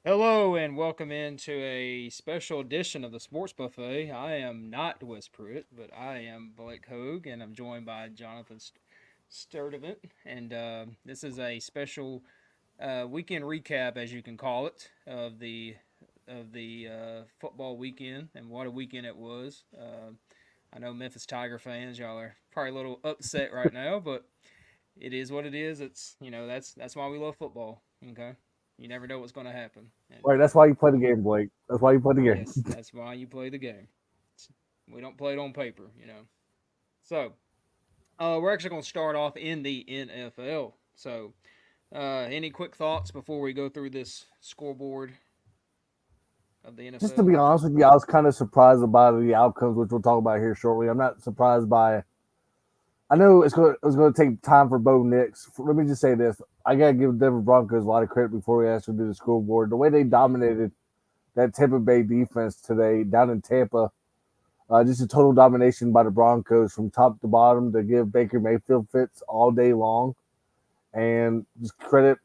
Hello and welcome into a special edition of the Sports Buffet. I am not Wes Pruitt, but I am Blake Hogue, and I'm joined by Jonathan Sturdivant. And this is a special weekend recap, as you can call it, of the football weekend, and what a weekend it was. I know Memphis Tiger fans, y'all are probably a little upset right now, but it is what it is. It's that's why we love football. Okay, you never know what's going to happen, and Right, that's why you play the game, Blake. That's why you play the game. yes, that's why you play the game. We don't play it on paper. So we're actually going to start off in the NFL. So, any quick thoughts before we go through this scoreboard of the Just to NFL? be honest with you, I was kind of surprised about the outcomes, which we'll talk about here shortly. I'm not surprised by. I know it was going to take time for Bo Nix. Let me just say this: I got to give Denver Broncos a lot of credit before we actually do the scoreboard. The way they dominated that Tampa Bay defense today down in Tampa, just a total domination by the Broncos from top to bottom to give Baker Mayfield fits all day long, and just credit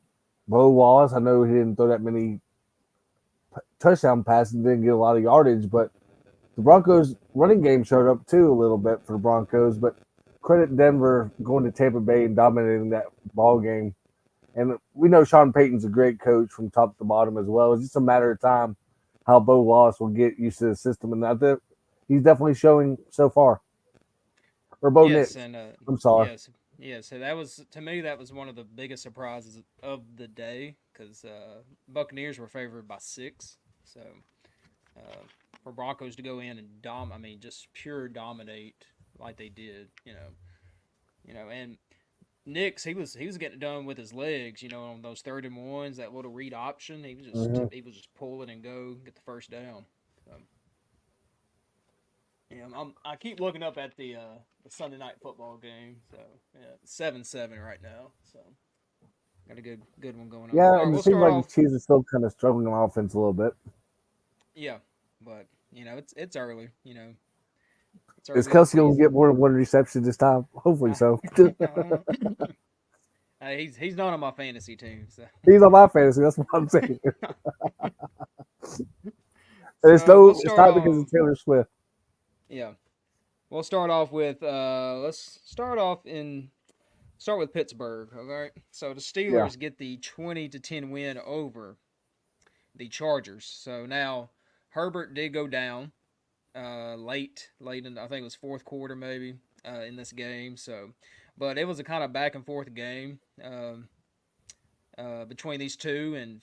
Bo Wallace. I know he didn't throw that many touchdown passes, didn't get a lot of yardage, but the Broncos running game showed up too a little bit for the Broncos. But credit Denver going to Tampa Bay and dominating that ball game. And we know Sean Payton's a great coach from top to bottom as well. It's just a matter of time how Bo Wallace will get used to the system, and I think he's definitely showing so far. Or Bo Yes, Nix. and I'm sorry. yes. So that was to me that was one of the biggest surprises of the day because Buccaneers were favored by 6. So uh, for Broncos to go in and I mean, just pure dominate like they did, and Nix, he was getting it done with his legs, on those 3rd and 1s, that little read option. Mm-hmm. He was just pull it and go get the first down. So, yeah, I keep looking up at the Sunday night football game. So yeah, 7-7 right now. So got a good one going on. Yeah, All right, and it we'll seems start like the off. Chiefs are still kind of struggling on offense a little bit. Yeah, but it's early. It's Is early in the Kelsey going to season. get more than one reception this time? Hopefully so. He's not on my fantasy team. So. He's on my fantasy. That's what I'm saying. And So we'll it's start not because off. of Taylor Swift. Yeah, we'll start off with let's start with Pittsburgh. All right. So the Yeah. Steelers get the 20-10 win over the Chargers. So now Herbert did go down late in, I think it was fourth quarter maybe, in this game. So, but it was a kind of back and forth game between these two, and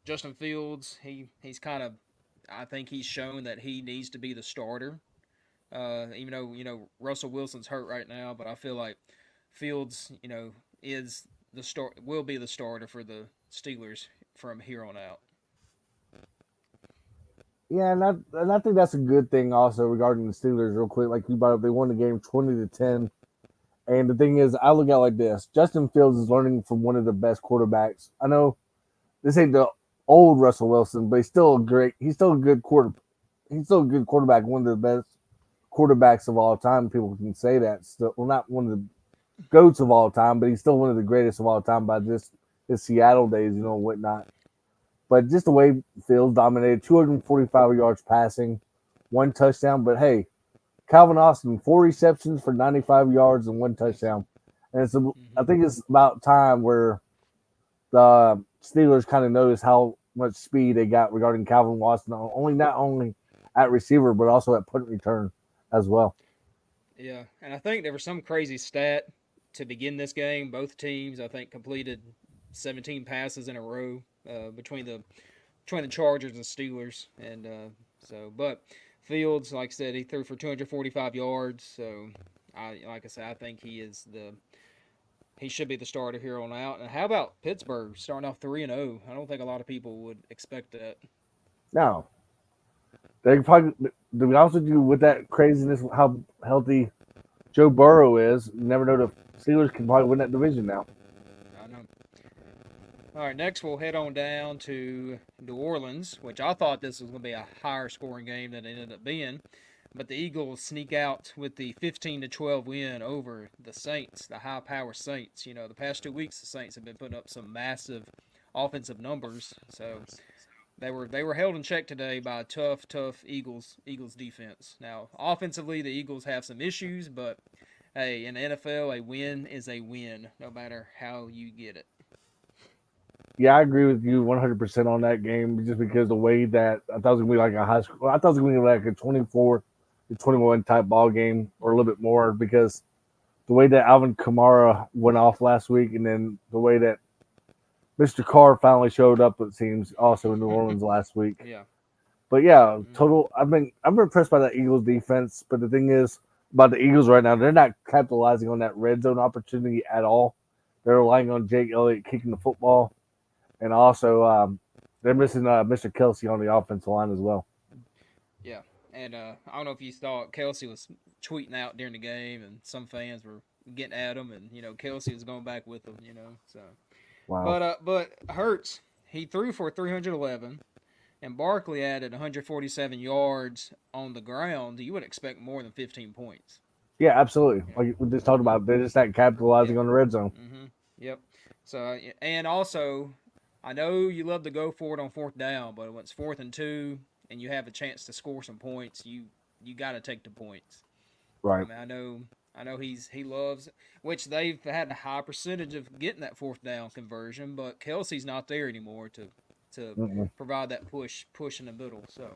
Justin Fields, he's kind of, I think he's shown that he needs to be the starter. Even though Russell Wilson's hurt right now, but I feel like Fields, is the start will be the starter for the Steelers from here on out. Yeah, and I think that's a good thing also regarding the Steelers, real quick. Like you brought up, they won the game 20-10. And the thing is, I look at it like this: Justin Fields is learning from one of the best quarterbacks. I know this ain't the old Russell Wilson, but he's still a good quarter. He's still a good quarterback, one of the best quarterbacks of all time. People can say that. Still, well, not one of the goats of all time, but he's still one of the greatest of all time by just his Seattle days, and whatnot. But just the way Fields dominated, 245 yards passing, 1 touchdown. But hey, Calvin Austin, 4 receptions for 95 yards and 1 touchdown. And I think it's about time where the Steelers kind of noticed how much speed they got regarding Calvin Austin, not only at receiver, but also at punt return as well. Yeah, and I think there was some crazy stat to begin this game. Both teams, I think, completed 17 passes in a row between the Chargers and Steelers, and but Fields, like I said, he threw for 245 yards. So, like I said, I think he should be the starter here on out. And how about Pittsburgh starting off 3-0? I don't think a lot of people would expect that. Now, they probably, to be honest with you, with that craziness, how healthy Joe Burrow is, you never know the Steelers can probably win that division now. I know. All right, next we'll head on down to New Orleans, which I thought this was going to be a higher scoring game than it ended up being. But the Eagles sneak out with the 15-12 win over the Saints, the high-power Saints. The past 2 weeks the Saints have been putting up some massive offensive numbers. So they were held in check today by a tough Eagles defense. Now, offensively, the Eagles have some issues, but hey, in the NFL, a win is a win, no matter how you get it. Yeah, I agree with you 100% on that game, just because the way that I thought it was going to be like a high school, I thought it was going to be like a 24-21 type ball game or a little bit more, because the way that Alvin Kamara went off last week, and then the way that Mr. Carr finally showed up, it seems, also in New Orleans last week. Yeah. But yeah, total. I'm impressed by that Eagles defense. But the thing is about the Eagles right now, they're not capitalizing on that red zone opportunity at all. They're relying on Jake Elliott kicking the football, and also they're missing Mr. Kelsey on the offensive line as well. Yeah, and I don't know if you saw Kelsey was tweeting out during the game, and some fans were getting at him, and Kelsey was going back with him. So. Wow. But Hurts, he threw for 311, and Barkley added 147 yards on the ground. You would expect more than 15 points. Yeah, absolutely. Like we just talked about, they're just not capitalizing on the red zone. Yep. So and also, I know you love to go for it on fourth down, but when it's 4th and 2, and you have a chance to score some points, you got to take the points. Right. I mean, I know he loves, which they've had a high percentage of getting that 4th down conversion, but Kelsey's not there anymore to provide that push in the middle. So,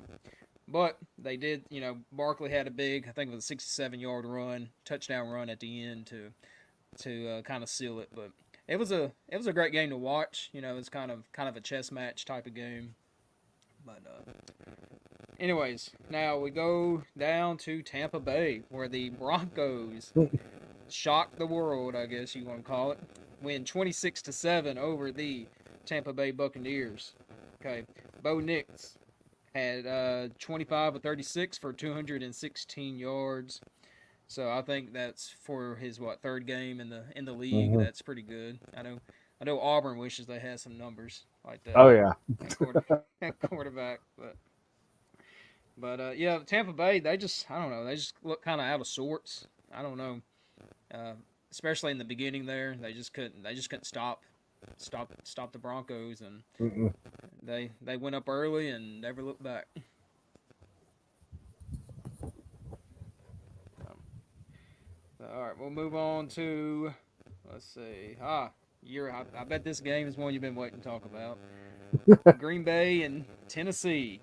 but they did. Barkley had a big, I think it was a 67-yard run, touchdown run at the end to kind of seal it. But it was a great game to watch. It's kind of a chess match type of game. But anyways, now we go down to Tampa Bay, where the Broncos shocked the world, I guess you want to call it, win 26-7 over the Tampa Bay Buccaneers. Okay, Bo Nix had 25 of 36 for 216 yards. So I think that's for his third game in the league. That's pretty good. I know Auburn wishes they had some numbers like that. Oh yeah, at quarterback, but yeah, Tampa Bay, I don't know, they just look kind of out of sorts. I don't know, especially in the beginning there, they just couldn't stop the Broncos, and they went up early and never looked back. All right, we'll move on to, let's see. I bet this game is one you've been waiting to talk about. Green Bay and Tennessee.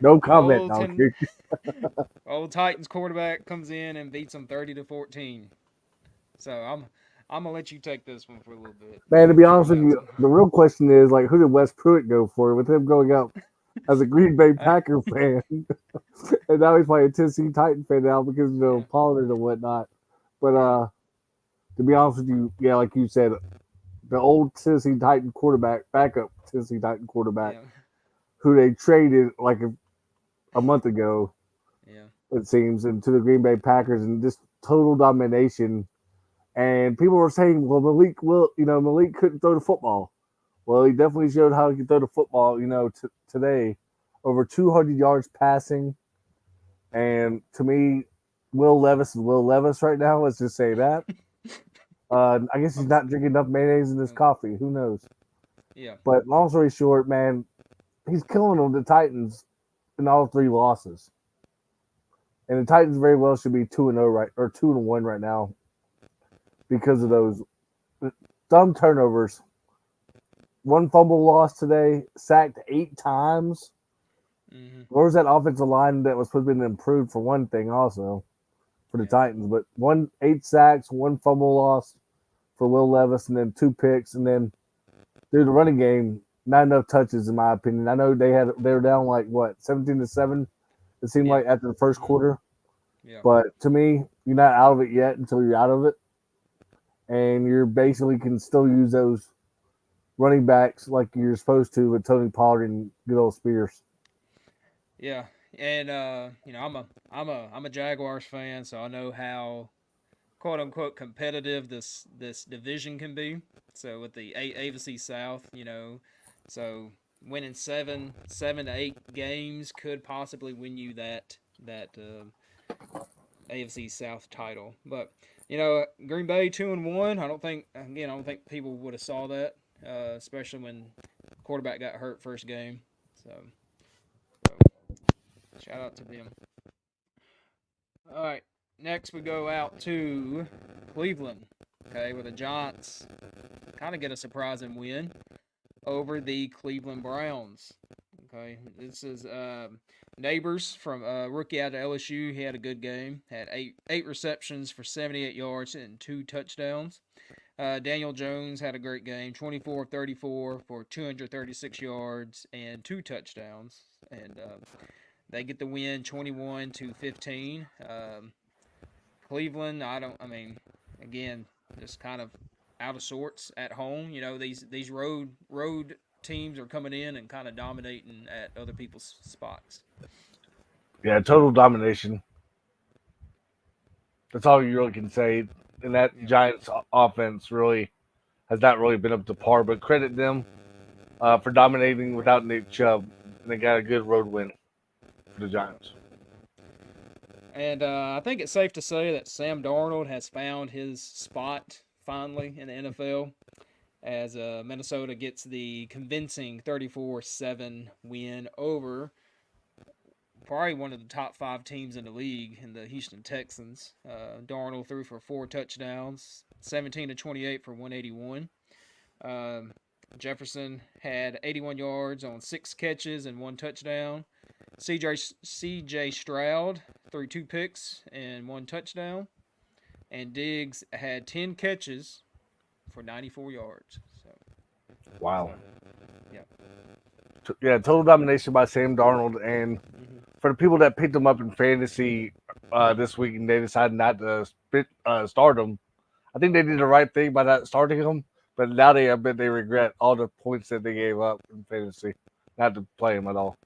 No comment. Old Titans quarterback comes in and beats them 30-14. So I'm gonna let you take this one for a little bit. Man, to be honest with you, the real question is who did Wes Pruitt go for? With him going up as a Green Bay Packer fan, and now he's playing a Tennessee Titan fan now because Pollard and whatnot. But to be honest with you, yeah, like you said, the old Tennessee Titan quarterback, backup Tennessee Titan quarterback, who they traded like a month ago, it seems, into the Green Bay Packers, and just total domination. And people were saying, well, Malik couldn't throw the football. Well, he definitely showed how he could throw the football, today. Over 200 yards passing. And to me, Will Levis is Will Levis right now. Let's just say that. I guess he's not drinking enough mayonnaise in his coffee. Who knows? Yeah. But long story short, man, he's killing them. The Titans in all 3 losses, and the Titans very well should be 2-0 right or 2-1 right now because of those dumb turnovers. 1 fumble loss today, sacked 8 times. Mm-hmm. Where was that offensive line that was supposed to be improved for one thing also for the Titans? But 8 sacks, 1 fumble loss for Will Levis, and then 2 picks, and then through the running game, not enough touches in my opinion. I know they were down like what 17-7. It seemed like after the first quarter. Yeah. But to me, you're not out of it yet until you're out of it, and you're basically can still use those running backs like you're supposed to with Tony Pollard and good old Spears. Yeah, and I'm a Jaguars fan, so I know how quote unquote competitive this division can be. So with the AFC South, so winning seven to 8 games could possibly win you that AFC South title. But Green Bay 2-1. I don't think people would have saw that, especially when quarterback got hurt first game. So shout out to them. All right, next we go out to Cleveland. Okay, where the Giants kind of get a surprising win over the Cleveland Browns. Okay, this is Neighbors from rookie out of LSU. He had a good game. Had eight receptions for 78 yards and 2 touchdowns. Daniel Jones had a great game, 24-34 for 236 yards and 2 touchdowns. And they get the win 21-15. Cleveland, again, just kind of out of sorts at home. These road teams are coming in and kind of dominating at other people's spots. Yeah, total domination. That's all you really can say. And that Giants offense really has not really been up to par. But credit them for dominating without Nick Chubb, and they got a good road win for the Giants. And I think it's safe to say that Sam Darnold has found his spot finally in the NFL as Minnesota gets the convincing 34-7 win over probably one of the top 5 teams in the league in the Houston Texans. Darnold threw for 4 touchdowns, 17-28 for 181. Jefferson had 81 yards on 6 catches and 1 touchdown. CJ Stroud threw 2 picks and 1 touchdown. And Diggs had 10 catches for 94 yards. So, wow. Yeah. Yeah, total domination by Sam Darnold. And for the people that picked him up in fantasy this week and they decided not to start him, I think they did the right thing by not starting him. But now I bet they regret all the points that they gave up in fantasy, not to play him at all.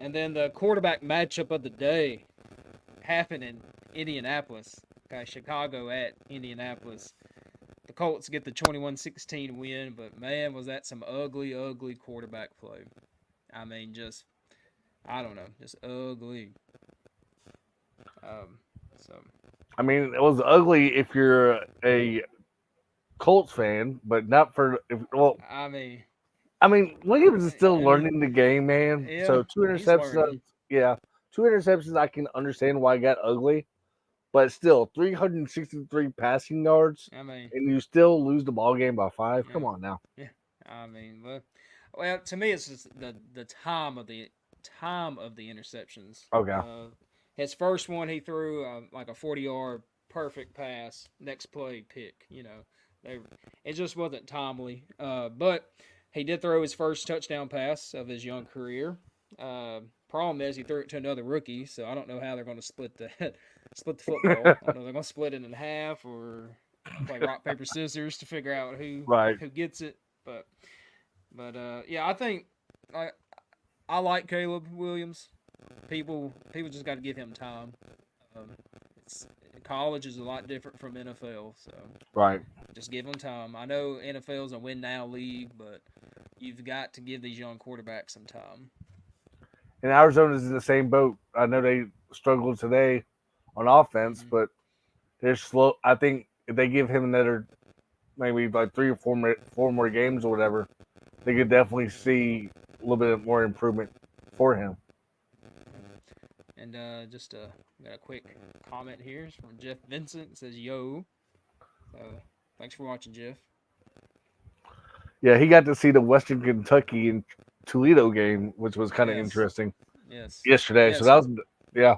And then the quarterback matchup of the day happened in Indianapolis. Okay, Chicago at Indianapolis. The Colts get the 21-16 win, but man, was that some ugly, ugly quarterback play. I mean, just ugly. I mean, it was ugly if you're a Colts fan, but not for Williams is still learning the game, man. Yeah, so 2 interceptions. 2 interceptions. I can understand why it got ugly, but still 363 passing yards. And you still lose the ball game by 5. Yeah. Come on now. Yeah, well, to me, it's just the time of the interceptions. Okay. His first one, he threw like a 40-yard perfect pass. Next play, pick. It just wasn't timely. But he did throw his first touchdown pass of his young career. Problem is, he threw it to another rookie, so I don't know how they're going to split the football. I don't know if they're going to split it in half or play rock paper scissors to figure out who gets it. But yeah, I think I like Caleb Williams. People just got to give him time. College is a lot different from NFL, so just give him time. I know NFL is a win now league, but you've got to give these young quarterbacks some time. And Arizona's in the same boat. I know they struggled today on offense, Hmm. but they're slow. I think if they give him another maybe like 3 or 4 more games or whatever, they could definitely see a little bit more improvement for him. And just got a quick comment here it's from Jeff Vincent. It says, "Yo, so thanks for watching, Jeff." Yeah, he got to see the Western Kentucky and Toledo game, which was kind of Yes, interesting yes, yesterday. yeah. So that was So yeah,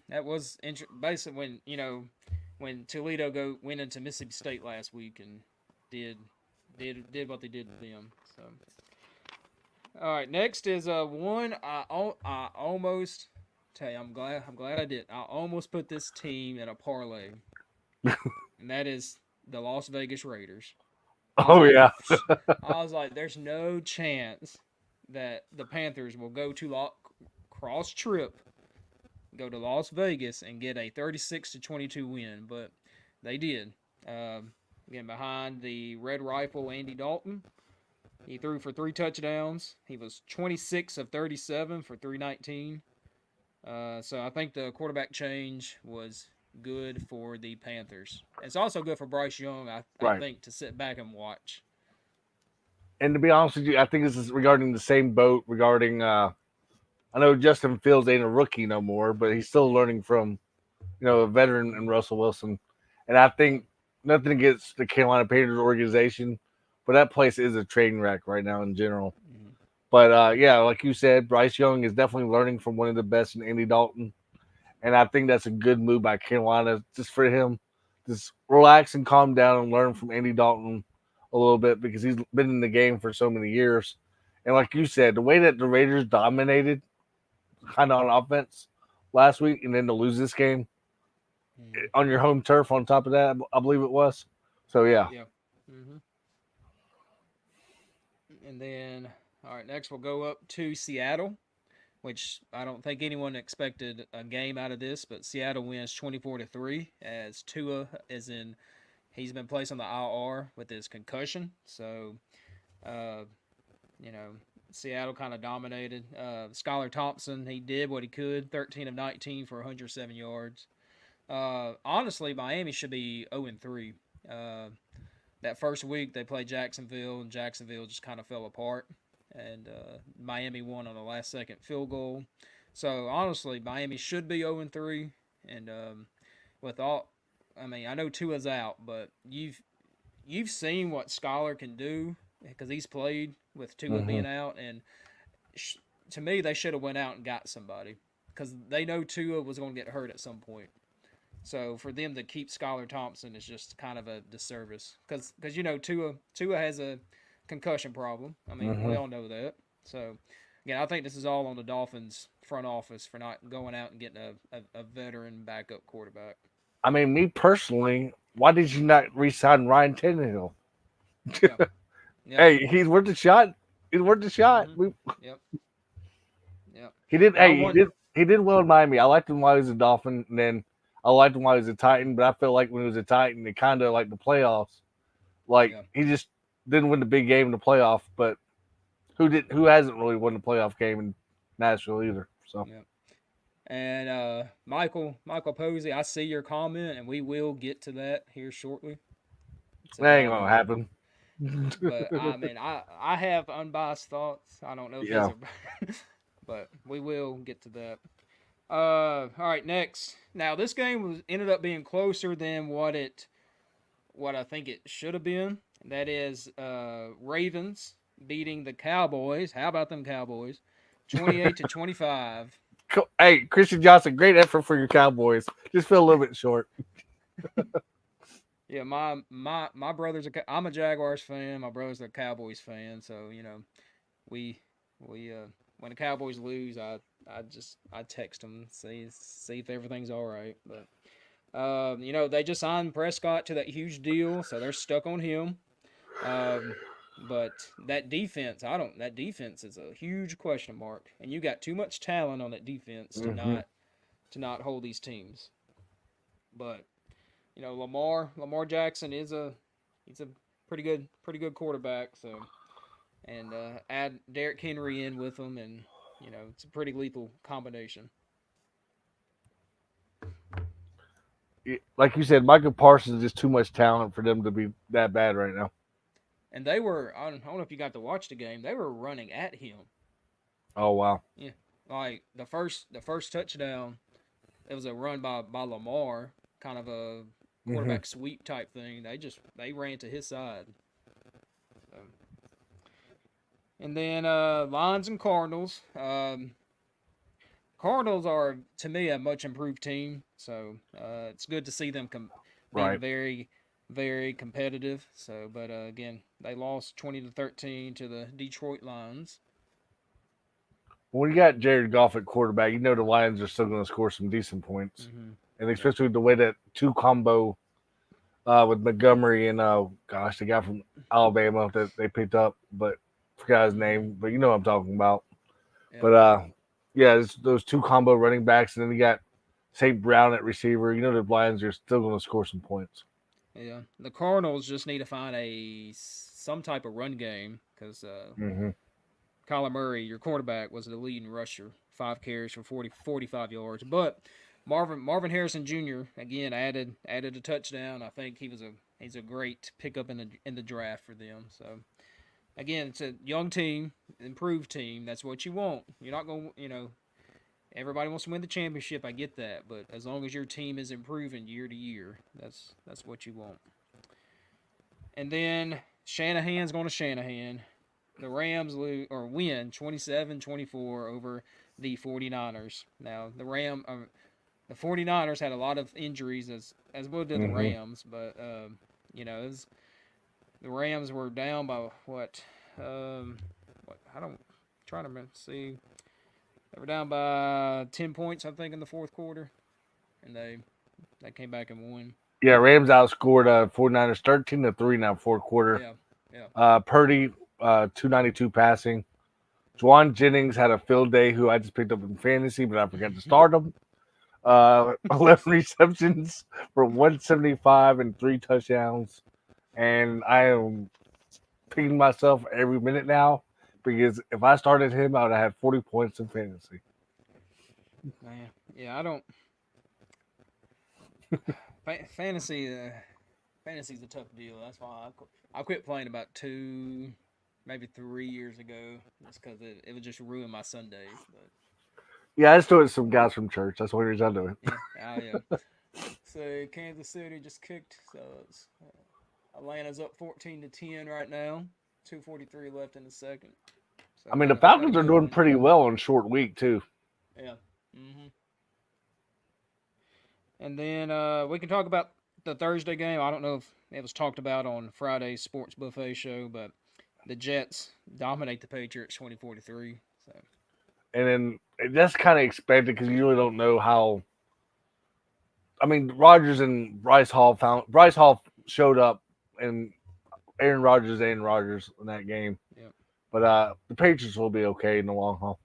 that was basically when when Toledo went into Mississippi State last week and did did what they did to them. So all right, next is one I almost tell you I'm glad I did. I almost put this team in a parlay, and that is the Las Vegas Raiders. I was oh like, yeah, I was like, there's no chance that the Panthers will go to cross trip, go to Las Vegas and get a 36-22 win, but they did. Getting behind the Red Rifle Andy Dalton, he threw for 3 touchdowns. He was 26 of 37 for 319. So I think the quarterback change was good for the Panthers. It's also good for Bryce Young, I right. think, to sit back and watch. And to be honest with you, I think this is regarding the same boat. Regarding, I know Justin Fields ain't a rookie no more, but he's still learning from a veteran and Mm-hmm. Russell Wilson. And I Yep. think nothing against the Carolina Panthers organization, but that place is a train wreck right now in general. Mm-hmm. But yeah, like you said, Bryce Young is definitely learning from one of the best in Andy Dalton, and I think that's a good move by Carolina just for him. Just relax and calm down and learn from Andy Dalton a little bit because he's been in the game for so many years. And like you said, the way that the Raiders dominated kind of on offense last week, and then to lose this game Mm-hmm. on your home turf on top of that, I believe it was. So yeah, Yeah. Mm-hmm. And then, all right, next we'll go up to Seattle, which I don't think anyone expected a game out of this, but Seattle wins 24-3 as Tua is in. He's been placed on the IR with his concussion, so uh, you know Seattle kind of dominated. Skylar Thompson, he did what he could, 13 of 19 for 107 yards. Honestly, Miami should be 0-3. Uh, that first week they played Jacksonville, and Jacksonville just kind of fell apart. And Miami won on the last second field goal. So honestly, Miami should be 0-3. And with all, I mean, I know Tua's out, but you've seen what Scholar can do because he's played with Tua hmm being out, and sh- to me they should have went out and got somebody because they know Tua was going to get hurt at some point. So for them to keep Skylar Thompson is just kind of a disservice because Tua has a concussion problem. I mean we hmm all know that. So again, I think this is all on the Dolphins front office for not going out and getting a veteran backup quarterback. I mean, me personally, why did you not re-sign Ryan Tannehill? Yeah. Yep. Hey, he's worth a shot. He's worth a shot. Mhm. Yep. Yep. He did. And I Hey, want. He did well in Miami. I liked him while he was a Dolphin, and then I liked him while he was a Titan. But I felt like when he was a Titan, it kind of like the playoffs. Like Yeah. he just didn't win the big game in the playoff. But who did? Who hasn't really won the playoff game in Nashville either? So Yeah. And Michael Posey, I see your comment, and we will get to that here shortly. It's that ain't about gonna happen. but I mean, I have unbiased thoughts. I don't know if his Yeah. are, but we will get to that. All right, next. Now this game ended up being closer than what I think it should have been. That is, Ravens beating the Cowboys. How about them Cowboys? 28-25. Hey, Christian Johnson, great effort for your Cowboys. Just feel a little bit short. Yeah, my brother's I'm a Jaguars fan. My brother's a Cowboys fan. So we we when the Cowboys lose, I text them see if everything's all right. But they just signed Prescott to that huge deal, so they're stuck on him. Um, but that defense is a huge question mark, and you got too much talent on that defense to hmm not hold these teams. But Lamar Jackson he's a pretty good quarterback. So and add Derrick Henry in with them, and it's a pretty lethal combination. Like you said, Michael Parsons is just too much talent for them to be that bad right now. And they were, I don't know if you got to watch the game, they were running at him. Oh wow. Yeah. Like the first touchdown, it was a run by Lamar, kind of a Hmm. quarterback sweep type thing. They ran to his side. So. And then Lions and Cardinals. Cardinals are to me a much improved team, so it's good to see them being Right. very, very competitive. So, but again, they lost 20-13 to the Detroit Lions. When you got Jared Goff at quarterback, you know the Lions are still going to score some decent points, Mm-hmm. and Yep. especially the way that two combo with Montgomery and gosh, the guy from Alabama that they picked up, but forgot his Mm-hmm. name. But you know what I'm talking about. Yep. But yeah, those two combo running backs, and then you got St. Brown at receiver. You know the Lions are still going to score some points. Yeah. The Cardinals just need to find some type of run game because Hmm. Kyler Murray, your quarterback, was the leading rusher, 5 carries for 45 yards. But Marvin Harrison Jr. again added a touchdown. I think he's a great pickup in the draft for them. So again, it's a young team, improved team. That's what you want. You're not going to. Everybody wants to win the championship. I get that, but as long as your team is improving year to year, that's what you want. And then Shanahan's going to Shanahan. The Rams win 27-24 over the 49ers. Now, the 49ers had a lot of injuries as well did the Hmm. Rams, but the Rams were down by what? What I don't trying to see. They were down by 10 points, I think, in the fourth quarter, and they came back and won. Yeah, Rams outscored 49ers 13-3 now fourth quarter. Yeah, yeah. Purdy 292 passing. Juwan Jennings had a field day, who I just picked up in fantasy, but I forgot to start him. 11 receptions for 175 and 3 touchdowns. And I am picking myself every minute now because if I started him, I would have had 40 points in fantasy. Man, yeah. I don't fantasy. Fantasy's a tough deal. That's why I quit playing about 2, maybe 3 years ago, just because it would just ruin my Sundays. But Yeah, I just do it with some guys from church. That's the only reason I do it. yeah, So Kansas City just kicked. So Atlanta's up 14-10 right now. 2:43 left in the second. So I mean, got the a got a Falcons are good doing one. pretty well on short week, too. Yeah. hmm And then we can talk about the Thursday game. I don't know if it was talked about on Friday's Sports Buffet show, but the Jets dominate the Patriots 24-3. So And then that's kind of expected because you really don't know how. I mean, Rogers and Bryce Hall showed up, and Aaron Rodgers in that game. yeah, But the Patriots will be okay in the long haul.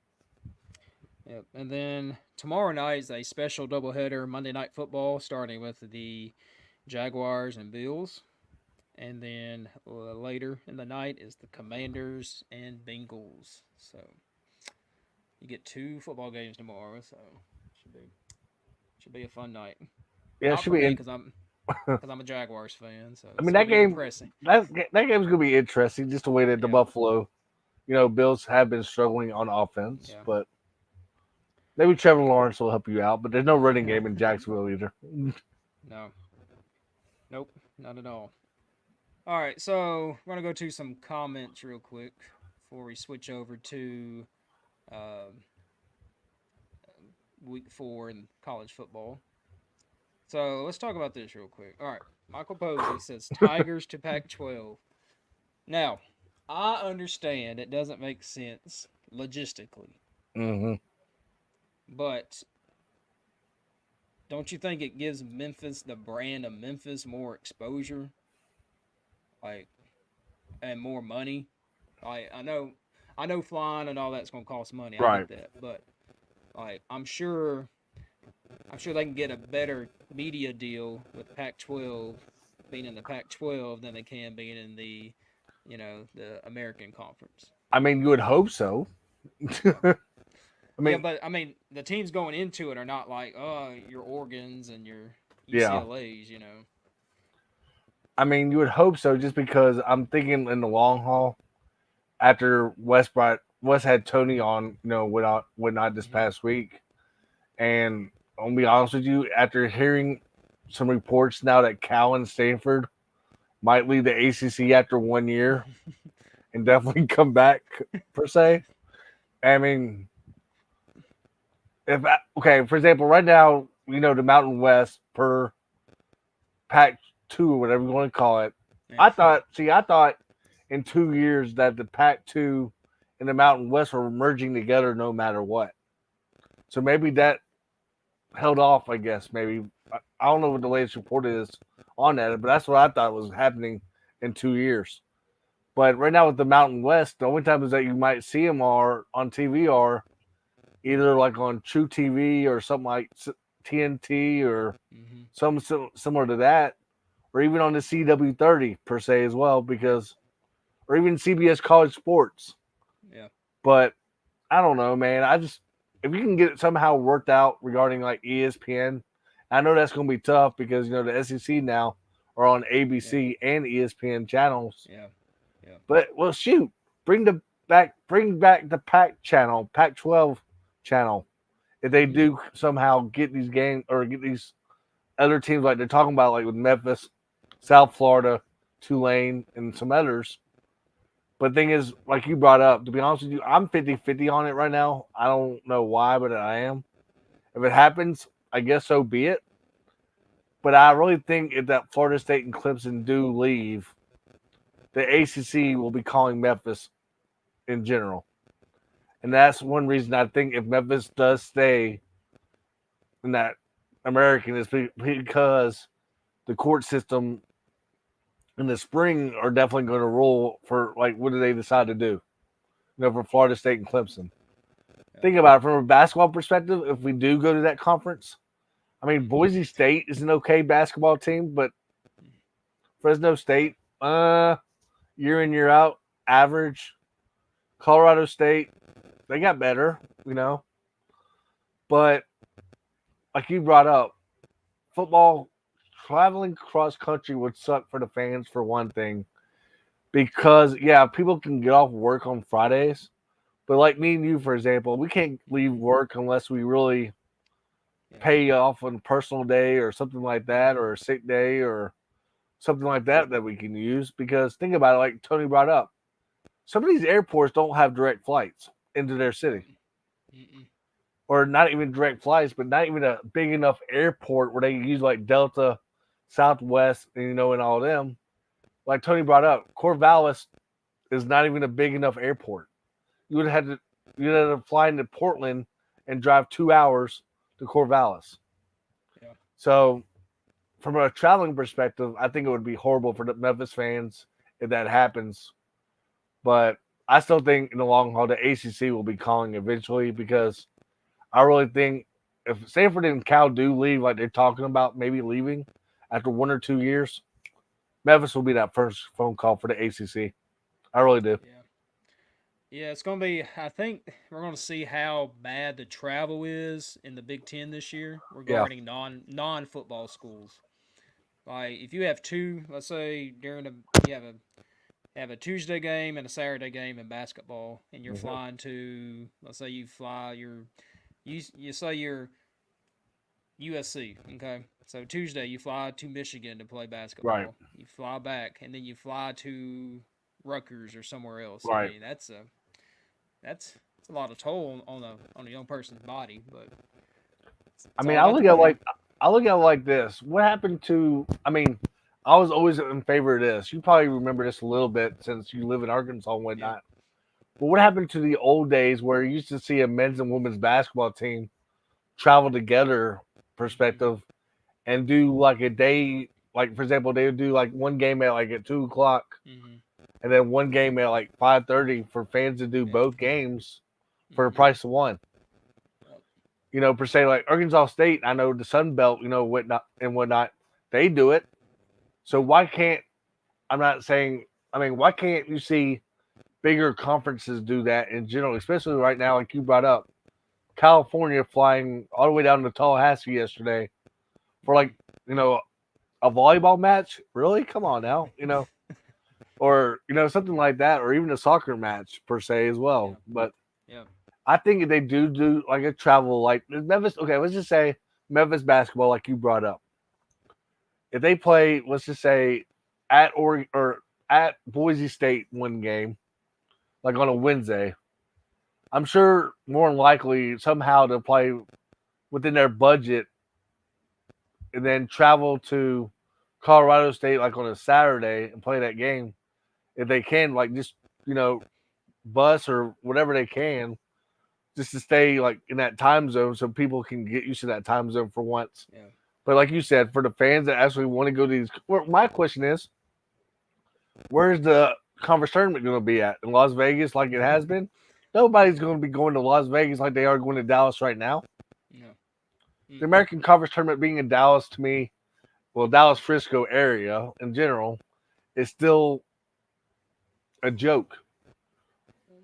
yeah. And then tomorrow night is a special doubleheader Monday Night Football, starting with the Jaguars and Bills, and then later in the night is the Commanders and Bengals. So you get 2 football games tomorrow. So should be should be a fun night. Yeah, it Not should for be. me because I'm a Jaguars fan, so I it's mean, gonna that be game depressing. that game's gonna be interesting. Just the way that the Yeah, Buffalo, Bills have been struggling on offense, yeah. but maybe Trevor Lawrence will help you out. But there's no running game in Jacksonville either. No, nope, not at all. All right, so we're gonna go to some comments real quick before we switch over to um week 4 in college football. So let's talk about this real quick. All right, Michael Posey says Tigers to Pac-12. Now, I understand it doesn't make sense logistically, Hmm. but don't you think it gives Memphis, the brand of Memphis, more exposure, like, and more money? I know flying and all that's gonna cost money. I Right. get that, but like, I'm sure they can get a better media deal with Pac-12 being in the Pac-12 than they can being in the American Conference. I mean, you would hope so. I mean, but I mean, the teams going into it are not like, oh, your Oregons and your yeah. UCLA's, you know. I mean, you would hope so, just because I'm thinking in the long haul. After West had Tony on, whatnot this Hmm. past week, and I'll be honest with you, after hearing some reports now that Cal and Stanford might leave the ACC after 1 year and definitely come back per se. I mean, okay, for example, right now, the Mountain West per Pac 2 or whatever you want to call it. Yeah. I thought in 2 years that the Pac 2 and the Mountain West were merging together no matter what. So maybe that held off, I guess. Maybe I don't know what the latest report is on that, but that's what I thought was happening in 2 years. But right now with the Mountain West, the only times that you might see them are on TV are either like on True TV or something like TNT or Hmm. something similar to that, or even on the CW30 per se as well, because or even CBS College Sports. Yeah. But I don't know, man. I just if you can get it somehow worked out regarding like ESPN, I know that's going to be tough because the SEC now are on Yeah. ABC and ESPN channels. Yeah. Yeah. But well, shoot, bring back the Pac 12 channel. If they Hmm. do somehow get these games or get these other teams like they're talking about, like with Memphis, South Florida, Tulane, and some others. But the thing is, like you brought up, to be honest with you, I'm 50-50 on it right now. I don't know why, but I am. If it happens, I guess so be it. But I really think if that Florida State and Clemson do leave, the ACC will be calling Memphis in general. And that's one reason I think if Memphis does stay in that American is because the court system in the spring are definitely going to rule for like what do they decide to do? For Florida State and Clemson. Yeah. Think about it from a basketball perspective. If we do go to that conference, I mean Boise State is an okay basketball team, but Fresno State, year in year out, average. Colorado State, they got better. But like you brought up, football traveling cross country would suck for the fans for one thing, because yeah, people can get off work on Fridays, but like me and you, for example, we can't leave Hmm. work unless we really Yeah. pay off on a personal day or something like that, Hmm. or a sick day or something like that we can use. Because think about it, like Tony brought up, some of these airports don't have direct flights into their Yep. city, Mm-mm. or not even direct flights, but not even a big enough airport where they use like Delta, Southwest, and all of them. Like Tony brought up, Corvallis is not even a big enough airport. You would have had to fly into Portland and drive 2 hours to Corvallis. Yeah. So from a traveling perspective, I think it would be horrible for the Memphis fans if that happens. But I still think in the long haul, the ACC will be calling eventually, because I really think if Stanford and Cal do leave, like they're talking about maybe leaving after 1 or 2 years, Memphis will be that first phone call for the ACC. I really do. Yeah. Yeah, it's gonna be. I think we're gonna see how bad the travel is in the Big Ten this year Yeah. regarding non football schools. Like if you have two, let's say during a you have a Tuesday game and a Saturday game in basketball, and you're Mm-hmm. flying to, let's say you fly your you say you're USC, okay? So Tuesday you fly to Michigan to play Right. basketball. You fly back, and then you fly to Rutgers or somewhere else. I Right. mean, that's a lot of toll on a young person's body, but I it's mean, all about the money. I look at it like this. What happened to? I mean, I was always in favor of this. You probably remember this a little bit since you live in Arkansas and Yeah. whatnot. But what happened to the old days where you used to see a men's and women's basketball team travel together, Hmm. perspective, and do like a day? Like for example, they would do like one game at 2 o'clock, Hmm. and then one game at like 5:30 for fans to do Yeah. both games for the Hmm. price of one. Yep. Per se, like Arkansas State, I know the Sun Belt, whatnot, they do it. So Yep. why can't I'm not saying I mean, why can't you see bigger conferences do that in general, especially right now, like you brought up, California flying all the way down to Tallahassee yesterday for like, you know, a volleyball match. Really? Come on now, or something like that, or even a soccer match per se as Yeah. well. But Yeah. I think if they do like a travel like Memphis. Okay, let's just say Memphis basketball, like you brought up. If they play, let's just say at or at Boise State one game, like on a Wednesday, I'm sure more than likely somehow to play within their budget and then travel to Colorado State like on a Saturday and play that game if they can, like just you know bus or whatever they can, just to stay like in that time zone so people can get used to that time zone for once. Yeah. But like you said, for the fans that actually want to go to these, my question is, where's the conference tournament going to be at? In Las Vegas, like it has been? Nobody's going to be going to Las Vegas like they are going to Dallas right now. No. The American Conference Tournament being in Dallas, to me, well, Dallas Frisco area in general, is still a joke.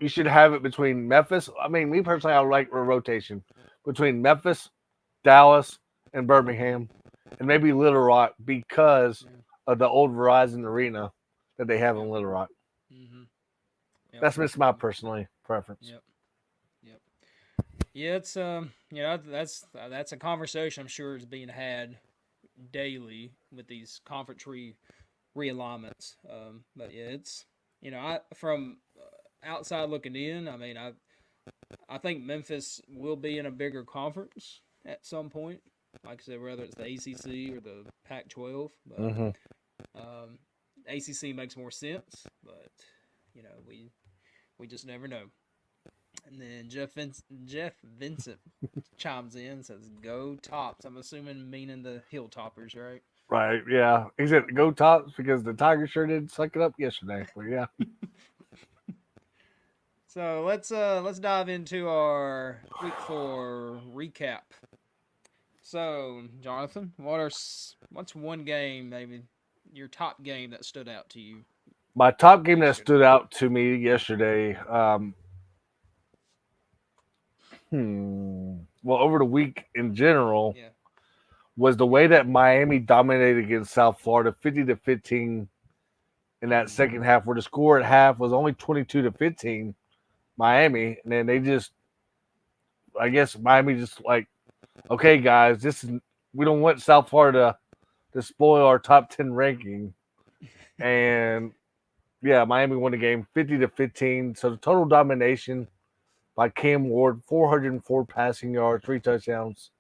You should have it between Memphis. I mean, me personally, I like a rotation between Memphis, Dallas, and Birmingham, and maybe Little Rock because of the old Verizon Arena that they have in Little Rock. Mm-hmm. Yep. That's just my personal preference. Yep. Yep. Yeah, it's that's a conversation I'm sure is being had daily with these conference realignments. But yeah, it's I from outside looking in, I mean, I think Memphis will be in a bigger conference at some point. Like I said, whether it's the ACC or the Pac-12, but Mm-hmm. ACC makes more sense. But we just never know. And then Jeff Vincent chimes in and says, "Go Tops." I'm assuming meaning the Hilltoppers, right? Right, yeah. He said go Tops because the Tiger sure did suck it up yesterday. But yeah. So let's dive into our week 4 recap. So Jonathan, what's one game, maybe your top game that stood out to you? My top game that stood out to me yesterday, well, over the week in general, Yeah. was the way that Miami dominated against South Florida, 50-15 in that second half, where the score at half was only 22-15, Miami, and then they just, I guess Miami just like, okay, guys, we don't want South Florida to spoil our top 10 ranking, and yeah, Miami won the game 50-15. So the total domination by Cam Ward, 404 passing yards, 3 touchdowns.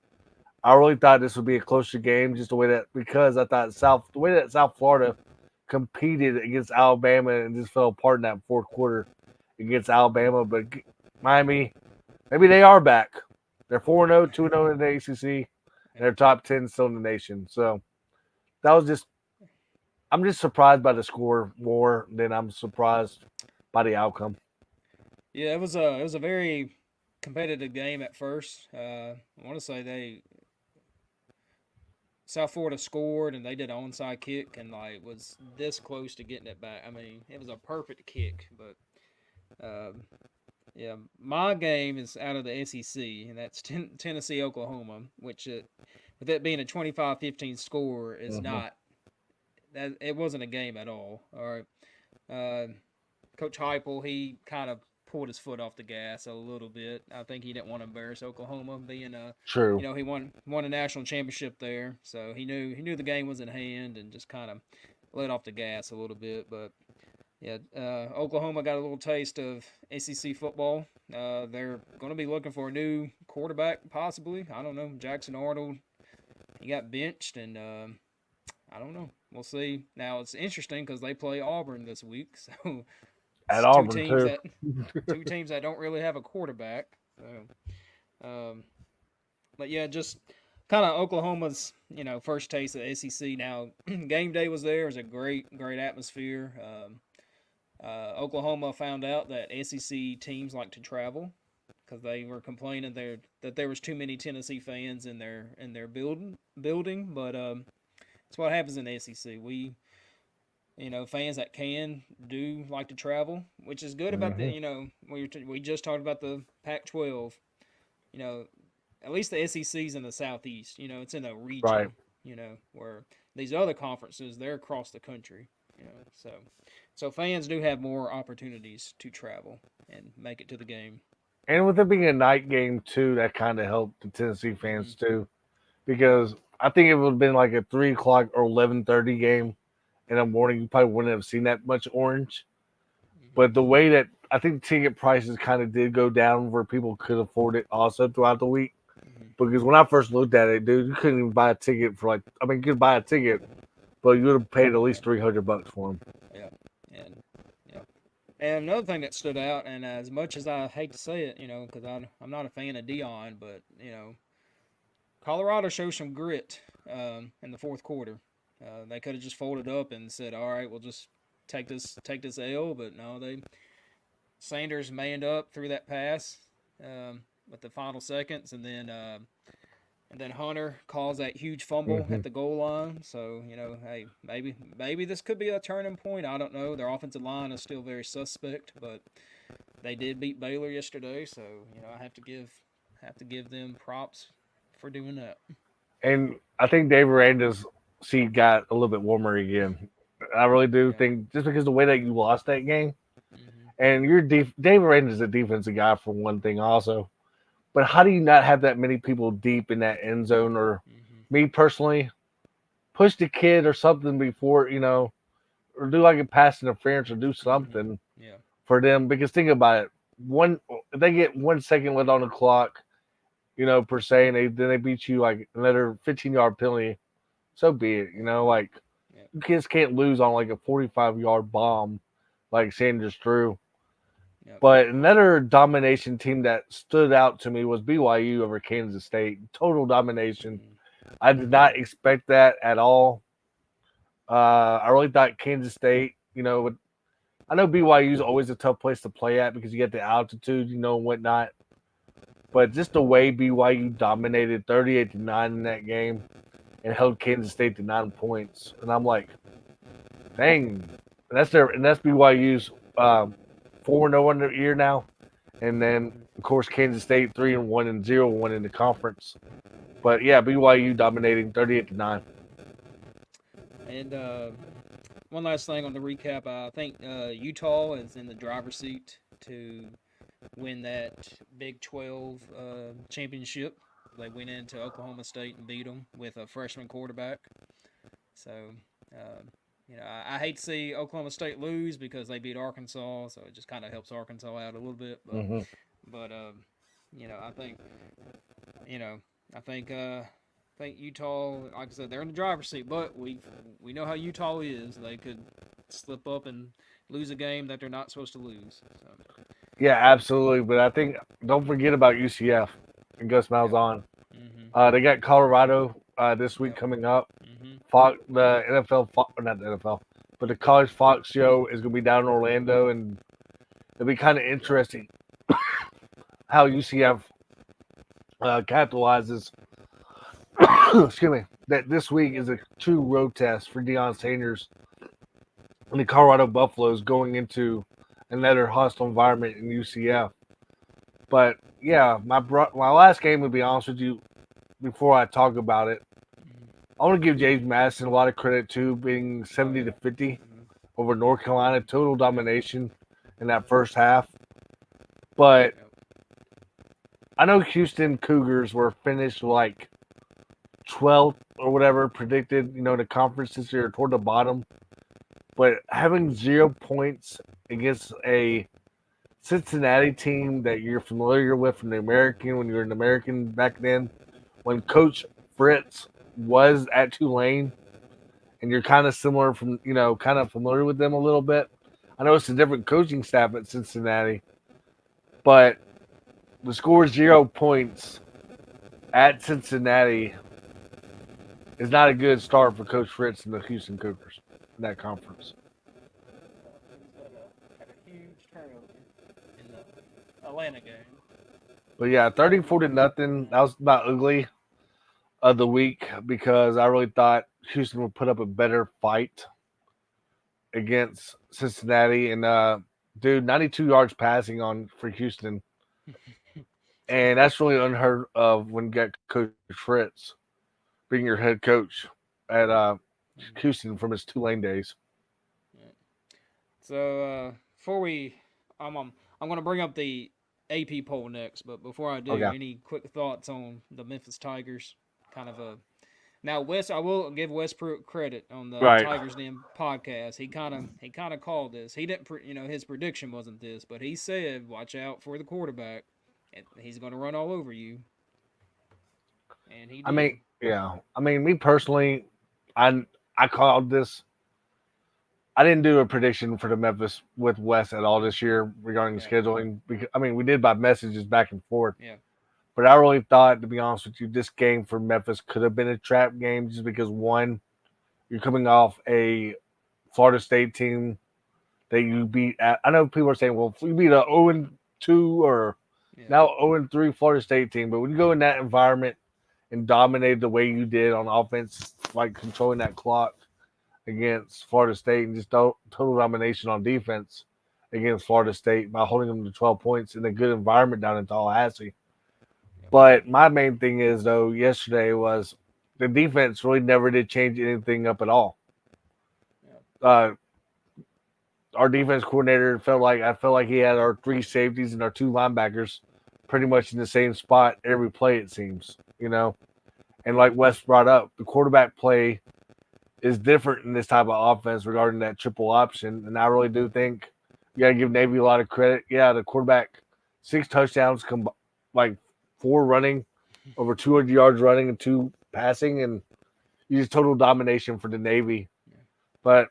I really thought this would be a closer game, just because I thought the way that South Florida competed against Alabama and just fell apart in that fourth quarter against Alabama. But Miami, maybe they are back. They're 4-0, 2-0 in the ACC, and they're top 10 still in the nation. So that was just, I'm just surprised by the score more than I'm surprised by the outcome. Yeah, it was a very competitive game at first. I want to say South Florida scored and they did an onside kick and like was this close to getting it back. I mean, it was a perfect kick, but yeah, my game is out of the SEC, and that's Tennessee Oklahoma, which with it being a 25-15 score is not that it wasn't a game at all. All right, Coach Heupel, he kind of pulled his foot off the gas a little bit. I think he didn't want to embarrass Oklahoma, being True. he won a national championship there, so he knew the game was in hand and just kind of let off the gas a little bit. But yeah, Oklahoma got a little taste of SEC football. They're going to be looking for a new quarterback, possibly. I don't know. Jackson Arnold, he got benched, and I don't know. We'll see. Now it's interesting because they play Auburn this week, so At two Auburn, teams too. two teams that don't really have a quarterback. So, but yeah, just kind of Oklahoma's first taste of the SEC. Now game day was there. It was a great atmosphere. Oklahoma found out that SEC teams like to travel because they were complaining that there was too many Tennessee fans in their building. But that's what happens in the SEC. We fans that do like to travel, which is good about the we just talked about the Pac-12. you know, at least the SEC's in the Southeast. You know, it's in a Right. region. You know, where these other conferences they're across the country. You know, so fans do have more opportunities to travel and make it to the game. And with it being a night game too, that kind of helped the Tennessee Hmm. fans too, because I think if it would have been like a 3 o'clock or 11:30 game in the morning, you probably wouldn't have seen that much orange. Hmm. But the way that I think ticket prices kind of did go down where people could afford it also throughout the week. Hmm. Because when I first looked at it, dude, you couldn't even buy a ticket for like, I mean, you could buy a ticket, but you would have paid at least $300 for them. Yeah, and yeah, and another thing that stood out, and as much as I hate to say it, you know, because I'm not a fan of Dion, but you know, Colorado showed some grit in the fourth quarter. They could have just folded up and said, "All right, we'll just take this L," but no, they Sanders manned up through that pass with the final seconds, and then Hunter calls that huge fumble Hmm. at the goal line. So you know, hey, maybe this could be a turning point. I don't know. Their offensive line is still very suspect, but they did beat Baylor yesterday, so you know I have to give them props for doing that. And I think Dave Aranda's seat got a little bit warmer again. I really do Yeah. think just because the way that you lost that game, Hmm. and Dave Aranda's a defensive guy for one thing, also. But how do you not have that many people deep in that end zone? Or Hmm. me personally, push the kid or something before or do like a pass interference or do Hmm. something Yeah. for them. Because think about it, one if they get 1 second left on the clock, per se, and then they beat you like another 15-yard penalty. So be it. Like Yeah. you kids can't lose on like a 45-yard bomb like Sanders threw. Yep. But another domination team that stood out to me was BYU over Kansas State. Total domination. Hmm. I did not expect that at all. I really thought Kansas State, I know BYU is always a tough place to play at because you get the altitude, and whatnot. But just the way BYU dominated 38-9 in that game and held Kansas State to 9 points, and I'm like, dang, and that's BYU's 4-0 in their year now, and then Hmm. of course Kansas State 3-1 and 0-1 in the conference. But yeah, BYU dominating 38-9. And one last thing on the recap, I think Utah is in the driver's seat to win that Big 12 championship. They went into Oklahoma State and beat them with a freshman quarterback. So, um, I hate to see Oklahoma State lose because they beat Arkansas, so it just kind of helps Arkansas out a little bit. But, Mm-hmm. but you know, I think, you know, I think, uh, I think Utah, like I said, they're in the driver's seat. But we know how Utah is; they could slip up and lose a game that they're not supposed to lose. So, Yeah, absolutely. But I think don't forget about UCF and Gus yeah. Malzahn. Mhm. They got Colorado this week Yep. coming up. Mhm. Fox, the NFL, or not the NFL, but the College Fox show is going to be down in Orlando, and it'll be kind of interesting how UCF capitalizes. Excuse me. That this week is a true road test for Deion Sanders and the Colorado Buffaloes going into another hostile environment in UCF. But yeah, my last game, to be honest with you, before I talk about it, Mhm. I want to give James Madison a lot of credit too, being Oh 70 yeah. to 50 Mhm. over North Carolina, total Yep. domination in that first half. But Yep. I know Houston Cougars were finished like 12th or whatever predicted, the conference this year toward the bottom. But having 0 points against a Cincinnati team that you're familiar with from the American when you were an American back then, when Coach Fritz was at Tulane, and you're kind of similar from kind of familiar with them a little bit. I know it's a different coaching staff at Cincinnati, but the score 0 points at Cincinnati is not a good start for Coach Fritz and the Houston Cougars in that conference. He's had a huge turnover in the Atlanta game. But yeah, 34 to nothing. That was about ugly of the week because I really thought Houston would put up a better fight against Cincinnati. And dude, 92 yards passing on for Houston. and that's really unheard of when you got Coach Fritz being your head coach at Houston from his Tulane days. Yeah. So before I'm going to bring up the AP poll next, but before I do, Okay. any quick thoughts on the Memphis Tigers? Kind of a Now West, I will give Westbrook credit on the Right. Tigers Den podcast. He kind of called this. He didn't, his prediction wasn't this, but he said, "Watch out for the quarterback, and he's going to run all over you," and he I mean, did. yeah. I mean, me personally, I I called this. I didn't do a prediction for the Memphis with West at all this year regarding Yeah, scheduling. Because I mean, we did by messages back and forth, yeah, but I really thought, to be honest with you, this game for Memphis could have been a trap game just because one, you're coming off a Florida State team that you beat. I know people are saying, well, if we beat a 0-2 or yeah, now 0-3 Florida State team, but when you go in that environment and dominate the way you did on offense, like controlling that clock against Florida State and just total domination on defense against Florida State by holding them to 12 points in a good environment down in Tallahassee. yeah, But my main thing is, though, yesterday was the defense really never did change anything up at all. yeah, Uh, our defense coordinator I felt like he had our three safeties and our two linebackers pretty much in the same spot every play, it seems, you know. And like Wes brought up, the quarterback play is different in this type of offense regarding that triple option. And I really do think you got to give Navy a lot of credit. Yeah, the quarterback, 6 touchdowns, like 4 running, over 200 yards running and 2 passing, and you just total domination for the Navy. yeah, But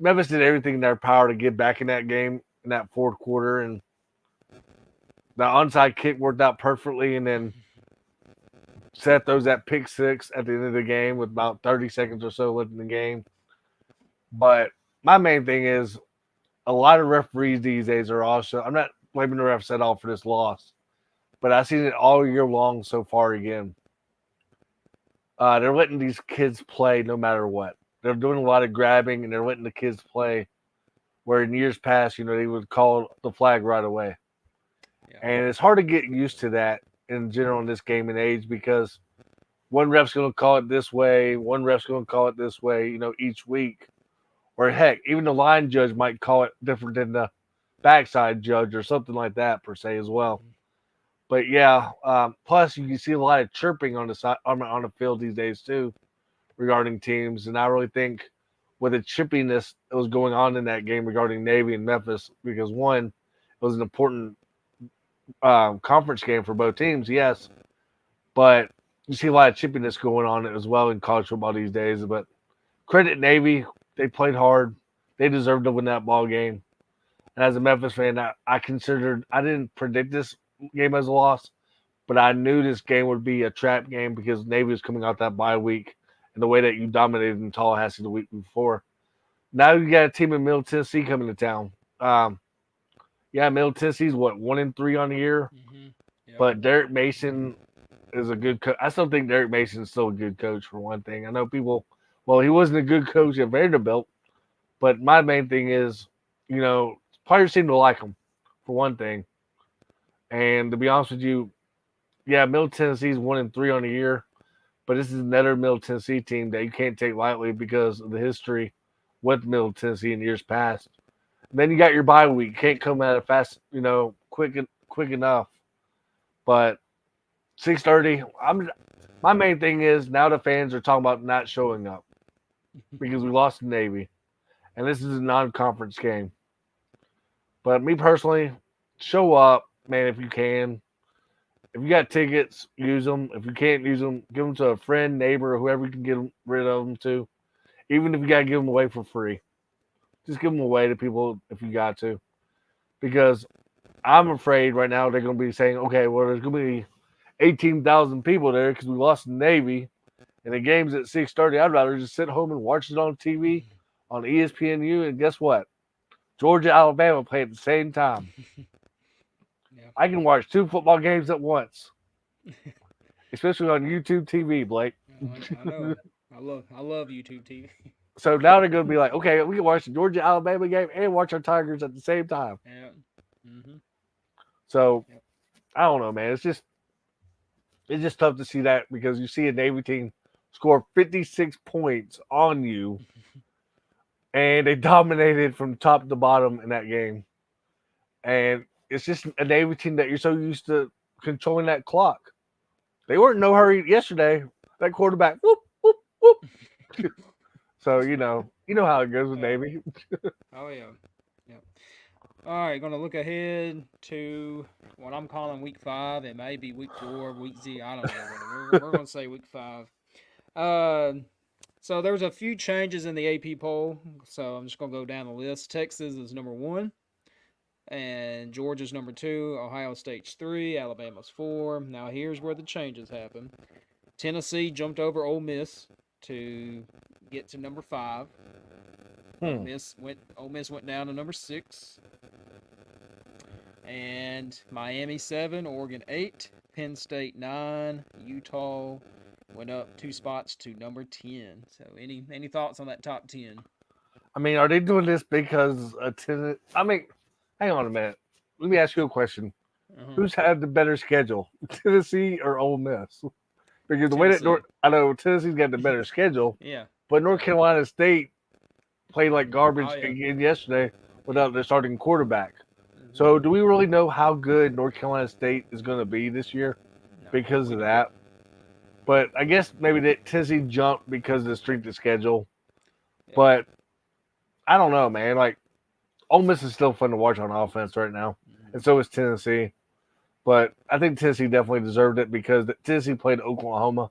Memphis did everything in their power to get back in that game in that fourth quarter, and the onside kick worked out perfectly. And then Seth throws that pick six at the end of the game with about 30 seconds or so left in the game. But my main thing is a lot of referees these days are also. I'm not blaming the refs at all for this loss, but I've seen it all year long so far. Again, they're letting these kids play no matter what. They're doing a lot of grabbing and they're letting the kids play. Where in years past, they would call the flag right away. yeah, And it's hard to get used to that in general in this game and age because one ref's going to call it this way, one ref's going to call it this way, each week. Or heck, even the line judge might call it different than the backside judge or something like that per se as well. mhm, But yeah, plus you can see a lot of chirping on the side on the field these days too regarding teams, and I really think with the chippiness that was going on in that game regarding Navy and Memphis, because one, it was an important conference game for both teams, yes, but you see a lot of chippiness going on as well in college football these days. But credit Navy, they played hard, they deserved to win that ball game. And as a Memphis fan, I didn't predict this game as a loss, but I knew this game would be a trap game because Navy was coming out that bye week and the way that you dominated in Tallahassee the week before. Now you got a team in Middle Tennessee coming to town. Yeah, Middle Tennessee's 1-3 on the year, mhm, yep, but Derek Mason is a good coach. I still think Derek Mason is still a good coach for one thing. I know people, well, he wasn't a good coach at Vanderbilt, but my main thing is, players seem to like him for one thing. And to be honest with you, yeah, Middle Tennessee's 1-3 on the year, but this is another Middle Tennessee team that you can't take lightly because of the history with Middle Tennessee in years past. And then you got your bye week. You can't come at it fast, quick enough. But 6:30. My main thing is now the fans are talking about not showing up because we lost to Navy, and this is a non-conference game. But me personally, show up, man, if you can. If you got tickets, use them. If you can't use them, give them to a friend, neighbor, whoever you can get rid of them to. Even if you got to give them away for free, just give them away to people if you got to. Because I'm afraid right now they're going to be saying, okay, well, there's going to be 18,000 people there because we lost the Navy, and the game's at 6:30. I'd rather just sit home and watch it on TV on ESPNU. And guess what? Georgia, Alabama play at the same time. yeah. I can watch 2 football games at once, especially on YouTube TV, Blake. I know. I love YouTube TV. So now they're going to be like, okay, we can watch the Georgia Alabama game and watch our Tigers at the same time. Yeah. Mhm. So Yep. I don't know, man. It's just tough to see that because you see a Navy team score 56 points on you, and they dominated from top to bottom in that game. And it's just a Navy team that you're so used to controlling that clock. They weren't in no hurry yesterday. That quarterback, whoop, whoop, whoop. So you know how it goes with Navy. Oh yeah. Yeah. All right, gonna look ahead to what I'm calling week 5. It may be week 4, week Z. I don't know. We're gonna say week 5. Uh, so there's a few changes in the AP poll. So I'm just gonna go down the list. Texas is number 1, and Georgia's number 2. Ohio State's 3. Alabama's 4. Now here's where the changes happen. Tennessee jumped over Ole Miss to get to number 5. Ole Miss went down to number 6. And Miami 7, Oregon 8, Penn State 9, Utah went up 2 spots to number 10. So any thoughts on that top 10? I mean, are they doing this because I mean, hang on a minute. Let me ask you a question. Who's had the better schedule, Tennessee or Ole Miss? Because the way that I know Tennessee's got the better schedule, Yeah. but North Carolina State played like garbage again yesterday without their starting quarterback. So do we really know how good North Carolina State is going to be this year because of that? But I guess maybe that Tennessee jumped because of the strength of schedule. Yeah. But I don't know, man. Like, Ole Miss is still fun to watch on offense right now, and so is Tennessee. But I think Tennessee definitely deserved it because Tennessee played Oklahoma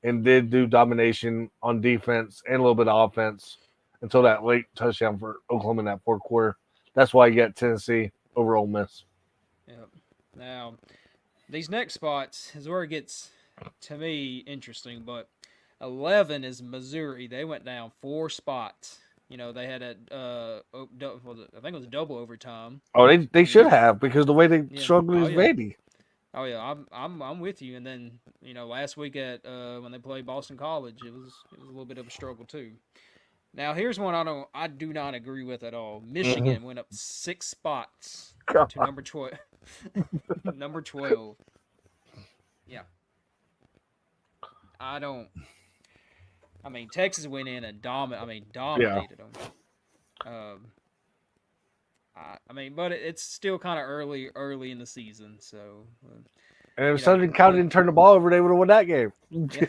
and did do domination on defense and a little bit of offense until that late touchdown for Oklahoma in that fourth quarter. That's why you got Tennessee over Ole Miss. Yep. Now, these next spots is where it gets, to me, interesting. But 11 is Missouri. They went down 4 spots. You know, they had I think it was double overtime. Oh, they should have because the way they struggled is Vandy. Oh yeah, I'm with you. And then last week at when they played Boston College, it was a little bit of a struggle too. Now here's one I do not agree with at all. Michigan went up 6 spots to number 12. Number 12. Yeah. I mean, Texas went in and dominated them. I mean, but it's still kind of early in the season, so. And if Southern Cal didn't turn the ball over, they would have won that game. Yeah.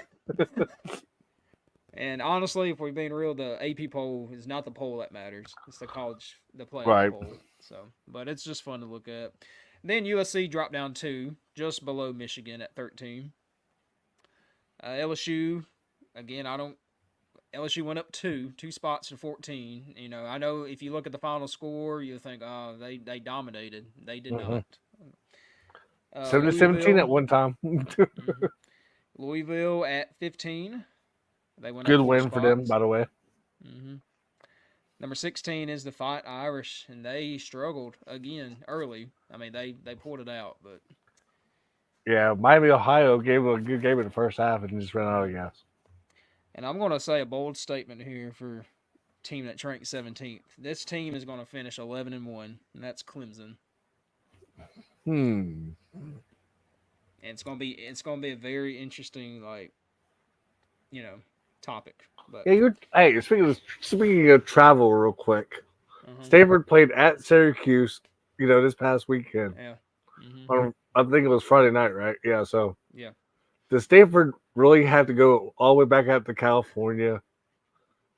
And honestly, if we're being real, the AP poll is not the poll that matters. It's the playoff poll. So, but it's just fun to look at. Then USC dropped down 2, just below Michigan at 13. LSU, again, LSU went up 2 spots to 14. I know if you look at the final score, you think, oh, they dominated. They did not. 7-17 at one time. Louisville at 15. They went good up 4 win spots. For them, by the way. Number 16 is the Fight Irish, and they struggled again early. I mean, they pulled it out, but yeah, Miami, Ohio gave them a good game in the first half and just ran out of gas. And I'm going to say a bold statement here for a team that ranked 17th. This team is going to finish 11-1, and that's Clemson. And it's going to be a very interesting, topic. But hey, speaking of travel, real quick, Stanford played at Syracuse, this past weekend. Yeah. I think it was Friday night, right? Yeah. So. Yeah. Does Stanford really have to go all the way back out to California,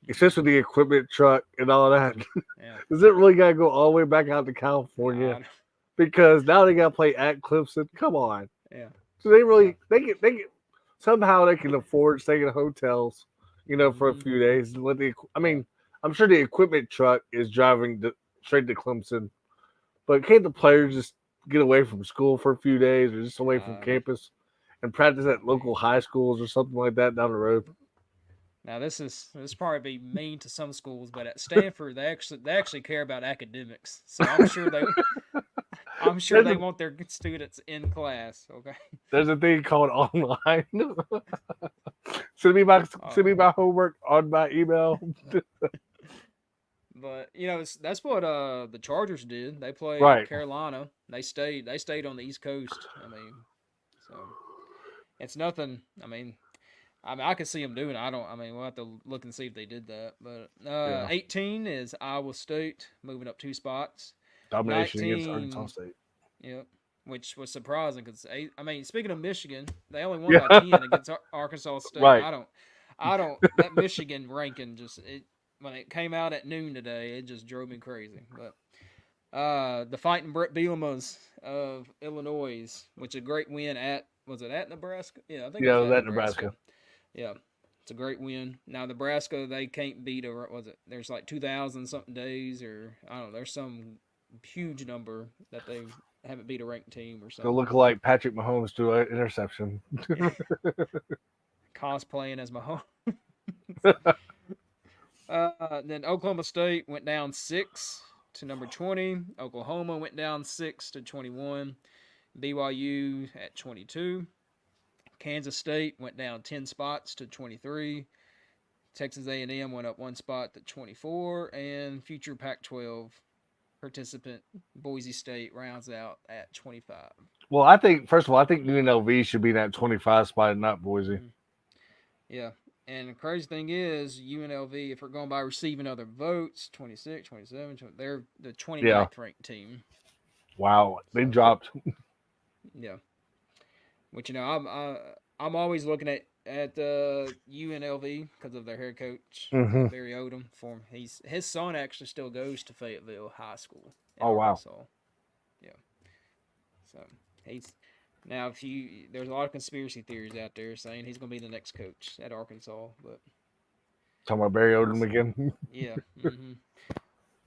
especially the equipment truck and all that? Yeah. Does it really got to go all the way back out to California? Because now they got to play at Clemson. Come on. Yeah. So they can somehow they can afford staying in hotels, for a few days. I'm sure the equipment truck is driving straight to Clemson, but can't the players just get away from school for a few days or just away from campus and practice at local high schools or something like that down the road? Now this probably be mean to some schools, but at Stanford they actually care about academics, so I'm sure they want their students in class. Okay. There's a thing called online. send me my homework on my email. But that's what the Chargers did. They played Right. Carolina. They stayed on the East Coast. I mean, so it's nothing. I can see them doing it. I don't. I mean, we'll have to look and see if they did that. But Yeah. 18 is Iowa State moving up 2 spots. Domination against 19, Arkansas State. yep, which was surprising because speaking of Michigan, they only won Yeah. by 10 against Arkansas State. Right. I don't. That Michigan ranking when it came out at noon today, it just drove me crazy. But the fighting Brett Bielema's of Illinois, which a great win was it at Nebraska? Yeah, I think Yeah, it it was was at at Nebraska. Yeah, it's a great win. Now Nebraska, they can't beat there's like 2,000 something days, or I don't know. There's some huge number that they haven't beat a ranked team or Go something. look like Patrick Mahomes threw an interception. Cosplaying as Mahomes. Then Oklahoma State went down 6 to number 20. Oklahoma went down 6 to 21. BYU at 22. Kansas State went down 10 spots to 23. Texas A&M went up 1 spot to 24, and future Pac-12 participant Boise State rounds out at 25. Well, I think first of all, I think UNLV should be in that 25 spot and not Boise. Yeah. And the crazy thing is, UNLV, if we're going by receiving other votes, 26, 27, they're the 29th ranked team. Wow, they dropped. Yeah. Which I'm always looking at UNLV because of their head coach Barry Odom. His son actually still goes to Fayetteville High School. Oh Arkansas. wow. Yeah. So there's a lot of conspiracy theories out there saying he's going to be the next coach at Arkansas, but Talking about Barry Odom again. yeah. Mm-hmm.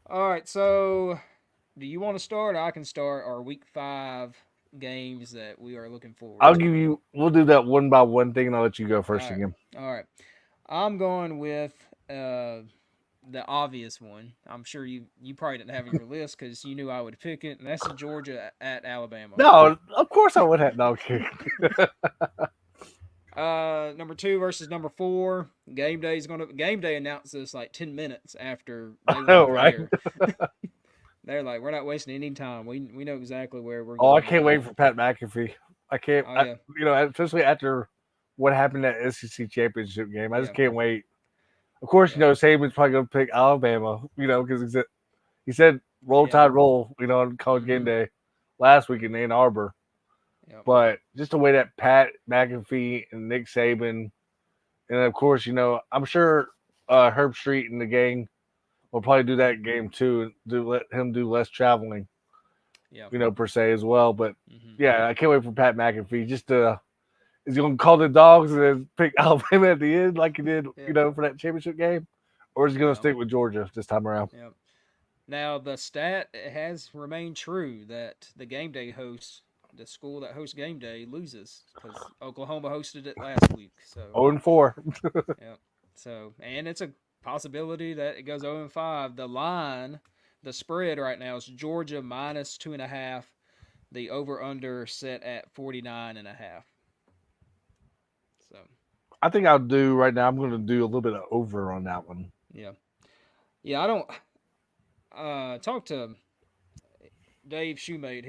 All right. So, do you want to start? I can start our Week 5 games that we are looking forward to. We'll do that one by one thing and I'll let you go first All right. again. All right. I'm going with the obvious one. I'm sure you probably didn't have it on your list because you knew I would pick it, and that's Georgia at Alabama. No, of course I would have. No, okay. Number 2 versus number 4. Game Day announced this like 10 minutes after they went over right? They're like, we're not wasting any time. We know exactly where we're Oh, going. I can't wait for Pat McAfee. I can't. Oh, yeah. Especially after what happened at SEC championship game. I just can't wait. Of course, Saban's probably going to pick Alabama. Because he said roll tide roll. On College Game Day last week in Ann Arbor. Yep. But just the way that Pat McAfee and Nick Saban, and of course, I'm sure Herb Street and the gang will probably do that game too, and let him do less traveling. Yeah. Per se as well. But yeah, I can't wait for Pat McAfee just to. Is he going to call the dogs and then pick Alabama at the end like he did, for that championship game? Or is he going to stick with Georgia this time around? Yep. Now, the stat has remained true that the game day host, the school that hosts game day, loses because Oklahoma hosted it last week. So 0-4. Yeah. So, and it's a possibility that it goes 0-5. The spread right now is Georgia minus 2.5. The over/under set at 49.5. So, I think I'll do right now. I'm going to do a little bit of over on that one. Yeah. I don't talk to Dave Shoemate.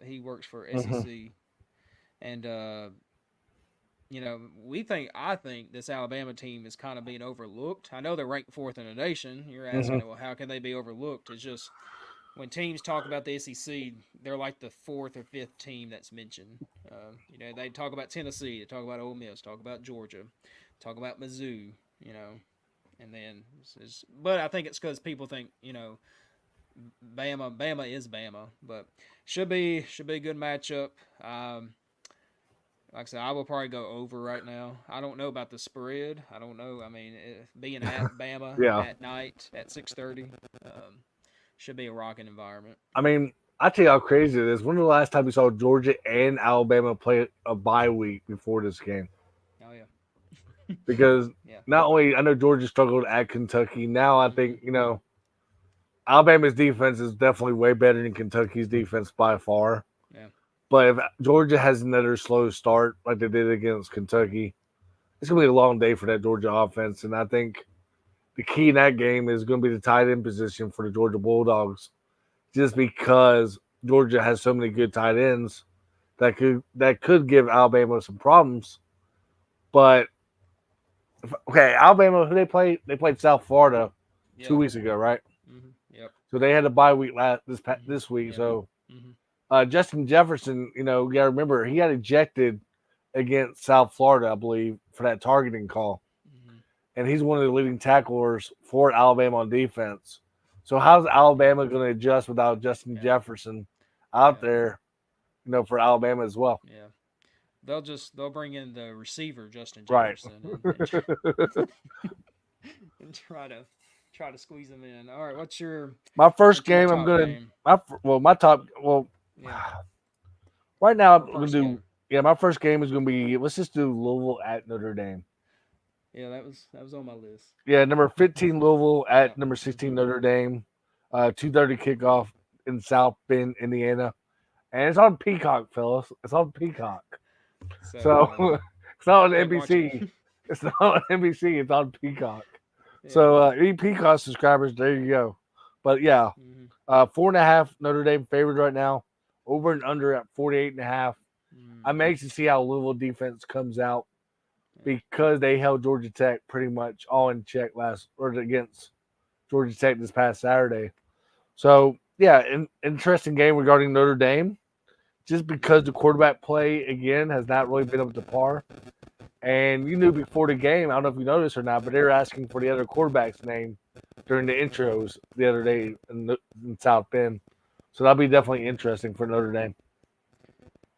He works for SEC, and I think this Alabama team is kind of being overlooked. I know they're ranked 4th in the nation. You're asking, well, how can they be overlooked? It's just when teams talk about the SEC, they're like the 4th or 5th team that's mentioned. They talk about Tennessee, they talk about Ole Miss, talk about Georgia, talk about Mizzou, and then but I think it's because people think, Bama is Bama, but should be a good matchup. Like I said, I will probably go over right now. I don't know about the spread. I don't know. I mean, being at Bama at night at 6:30 should be a rocking environment. I mean, I tell you how crazy it is. When was the last time we saw Georgia and Alabama play a bye week before this game? Oh, yeah. Because not only, I know Georgia struggled at Kentucky. Now I think, Alabama's defense is definitely way better than Kentucky's defense by far. Yeah. But if Georgia has another slow start like they did against Kentucky, it's going to be a long day for that Georgia offense. And I think the key in that game is going to be the tight end position for the Georgia Bulldogs, just because Georgia has so many good tight ends that could give Alabama some problems. But okay, Alabama, who they played? They played South Florida Yeah. 2 weeks ago, right? Yep. So they had a bye week hmm this week. Yep. So hmm Justin Jefferson, you got to remember he got ejected against South Florida, I believe, for that targeting call, hmm and he's one of the leading tacklers for Alabama on defense. So how's Alabama going to adjust without Justin Yeah. Jefferson out Yeah. there, for Alabama as well? Yeah. They'll bring in the receiver Justin Right. Jefferson and try to squeeze him in. All right, My first what's your game, I'm top gonna game? my top Yeah, right now I'm for gonna first do game. my first game is gonna be, let's just do Louisville at Notre Dame. Yeah, that was on my list. Yeah, number 15 Louisville Yeah. at number 16 Notre Dame. 2:30 kickoff in South Bend, Indiana, and it's on Peacock, fellas. It's on Peacock. So So it's not on I ain't watching NBC. it. It's not on NBC. It's on Peacock. Yeah. So any Peacock subscribers, there you go. But yeah, hmm 4.5 Notre Dame favored right now. Over and under at 48.5. I'm hmm anxious to see how Louisville defense comes out Yeah. because they held Georgia Tech pretty much all in check against Georgia Tech this past Saturday. So yeah, interesting game regarding Notre Dame, just because hmm the quarterback play again has not really been up to par. And you knew before the game, I don't know if you noticed or not, but they were asking for the other quarterback's name during the intros the other day in South Bend. So that'll be definitely interesting for Notre Dame.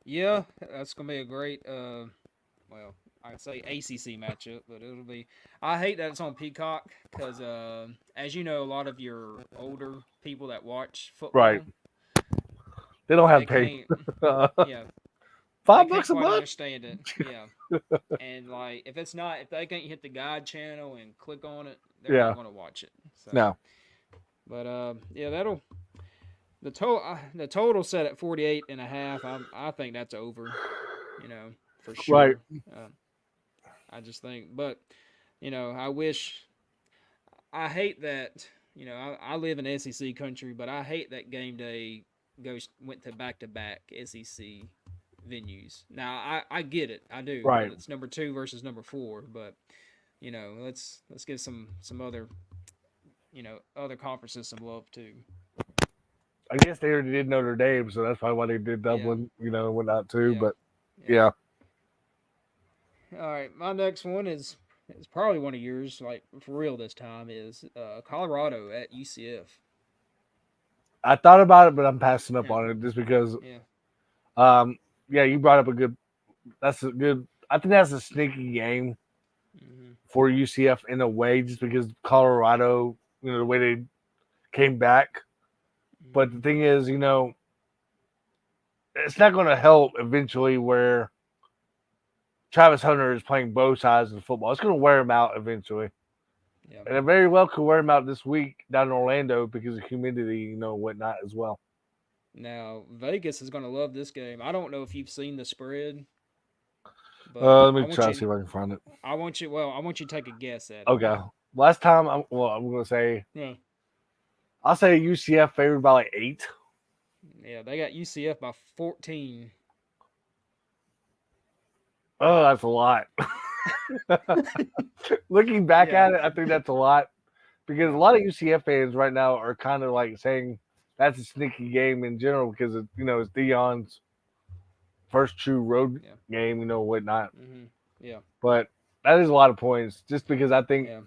Yeah, that's gonna be a great. Well, I'd say ACC matchup, but it'll be. I hate that it's on Peacock because, as you know, a lot of your older people that watch Right. football, They don't they have pay. can't. Yeah, they can't $5 a quite month? understand it. Yeah, and like if they can't hit the guide channel and click on it, they're not Yeah. gonna watch it. So, No. but yeah, that'll the total set at 48 and a half. I think that's over. For Right. sure. Uh, I just think, but I wish. I hate that. I live in SEC country, but I hate that game day went to back SEC venues. Now I get it, I do, because Right. it's number two versus number four. But let's give some other conferences some love too. I guess they already did Notre Dame, so that's probably why they did Yeah, Dublin, and whatnot too. yeah, But yeah. yeah, All right, my next one is probably one of yours, like for real this time, is Colorado at UCF. I thought about it, but I'm passing up Yeah, on it just because. yeah, Um, yeah, you brought up a good. That's a good. I think that's a sneaky game hmm for UCF in a way, just because Colorado, the way they came back. But the hmm thing is, it's not going to help eventually where Travis Hunter is playing both sides of the football. It's going to wear him out eventually. yeah. And it very well could wear him out this week down in Orlando because of humidity, whatnot as well. Now Vegas is going to love this game. I don't know if you've seen the spread, but Let me try to see if I can find it. I want you to take a guess at it. Okay. Last time, I'm going to say, Yeah, I'll say UCF favored by like 8. yeah. They got UCF by 14. Oh, that's a lot. Looking back Yeah, at it, I think that's a lot because a yeah, lot of UCF fans right now are kind of like saying that's a sneaky game in general because it's Dion's first true road yeah. game, whatnot. Yeah, But that is a lot of points just because I think. yeah.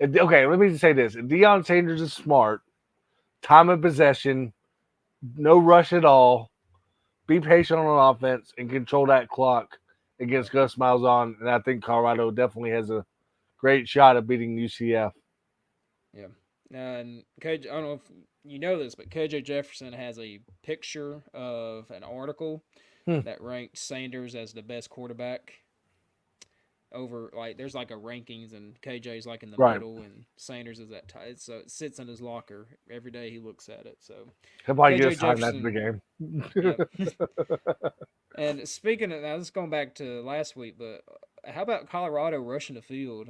Okay, let me just say this: if Deion Sanders is smart, time of possession, no rush at all, be patient on offense, and control that clock Yeah, against Gus Malzahn, and I think Colorado definitely has a great shot of beating UCF. yeah. And KJ, I don't know if you know this, but KJ Jefferson has a picture of an article Hmm. that ranked Sanders as the best quarterback over, like, there's like a rankings, and KJ's like in the Right. middle and Sanders is at tight, so it sits in his locker every day he looks at it. So He'll probably get KJ assigned after the Jefferson, game. yep. And speaking of now, this is going back to last week, but how about Colorado rushing the field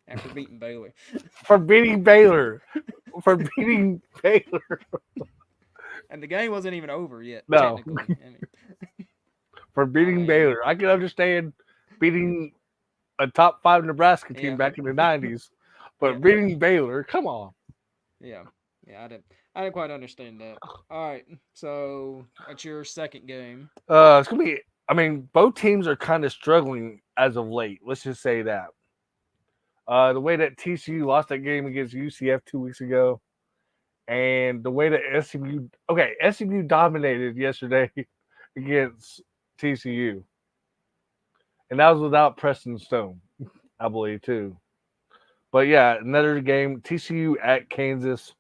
after beating Baylor. For beating Baylor. For beating Baylor. And the game wasn't even over yet, No. technically. I mean, For beating mean, Baylor. I can understand beating a top 5 Nebraska team yeah, back in the 90s. But yeah, beating Baylor, come on. yeah, yeah. I didn't quite understand that. All right, so that's your second game. It's gonna be. I mean, both teams are kind of struggling as of late. Let's just say that. The way that TCU lost that game against UCF 2 weeks ago, and the way that SMU dominated yesterday against TCU, and that was without Preston Stone, I believe too. But yeah, another game. TCU at Kansas.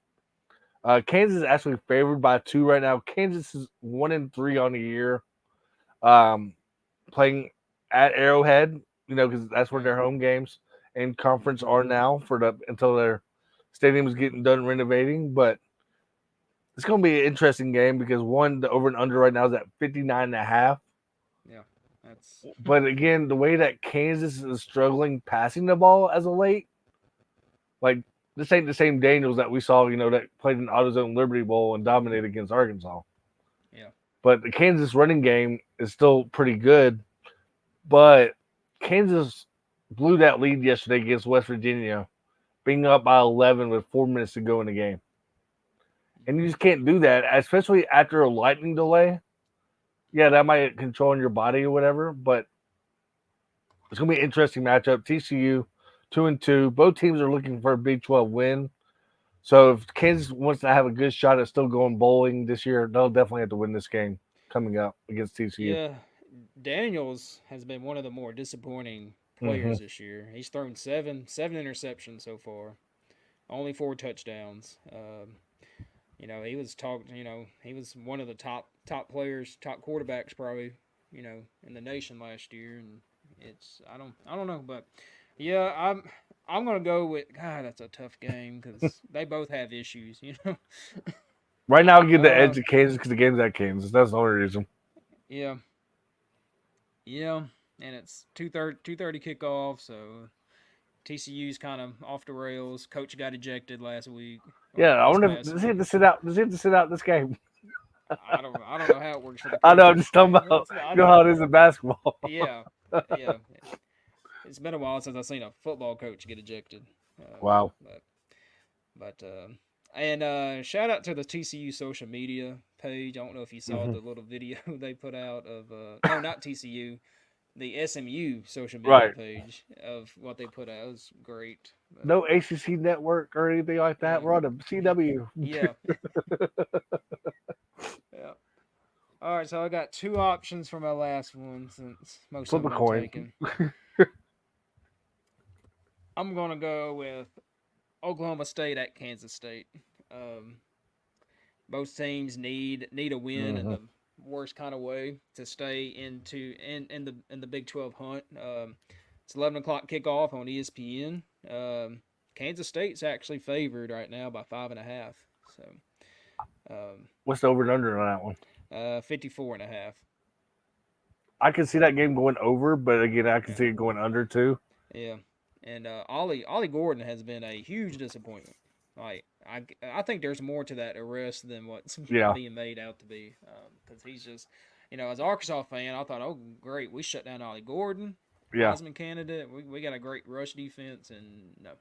Kansas is actually favored by 2 right now. Kansas is 1-3 on the year. Um, Playing at Arrowhead, because that's where their home games and conference are now until their stadium is getting done renovating. But it's going to be an interesting game because the over and under right now is at 59.5. Yeah, that's But again, the way that Kansas is struggling passing the ball as of late, like this ain't the same Daniels that we saw, that played in AutoZone Liberty Bowl and dominated against Arkansas. yeah, But the Kansas running game is still pretty good. But Kansas blew that lead yesterday against West Virginia, being up by 11 with 4 minutes to go in the game. And you just can't do that, especially after a lightning delay. Yeah, that might control your body or whatever, but it's going to be an interesting matchup. TCU, 2-2. Both teams are looking for a Big 12 win. So if Kansas wants to have a good shot at still going bowling this year, they'll definitely have to win this game coming up against TCU. yeah. Daniels has been one of the more disappointing Mm-hmm. players this year. He's thrown seven interceptions so far, only 4 touchdowns. He was talked. He was one of the top players, top quarterbacks probably. In the nation last year, and I don't know, but yeah, I'm gonna go with God. That's a tough game because they both have issues. Right now, I'll give the Uh, edge to Kansas because the game's at Kansas. That's the only reason. yeah, yeah, and it's 2:30 kickoff, so TCU's kind of off the rails. Coach got ejected last week Yeah, or I this wonder if past does he have week. to sit out? Does he have to sit out this game? I don't know how it works for the I know. I'm coaches. just talking about I you know know. how it is in basketball. Yeah, yeah. It's been a while since I've seen a football coach get ejected. Wow. And shout out to the TCU social media page. I don't know if you saw Mm-hmm. the little video they put out of no, not TCU, the SMU social media Right. page of what they put out. It was great. But, No ACC network or anything like that. yeah, We're on a CW. yeah, yeah. All right, so I got 2 options for my last one since most Flip of a them are coin. taken. I'm gonna go with Oklahoma State at Kansas State. Um, Both teams need a win in Mm-hmm. the worst kind of way to stay in the Big 12 hunt. It's 11 o'clock kickoff on ESPN. Kansas State's actually favored right now by 5.5. So What's the over and under on that one? 54.5. I can see that game going over, but again, I can Yeah, see it going under too. yeah. And Ollie Gordon has been a huge disappointment. Like I think there's more to that arrest than what's Yeah. being made out to be. Because he's just, as an Arkansas fan, I thought, oh great, we shut down Ollie Gordon, Yeah. Heisman candidate. We got a great rush defense, and no.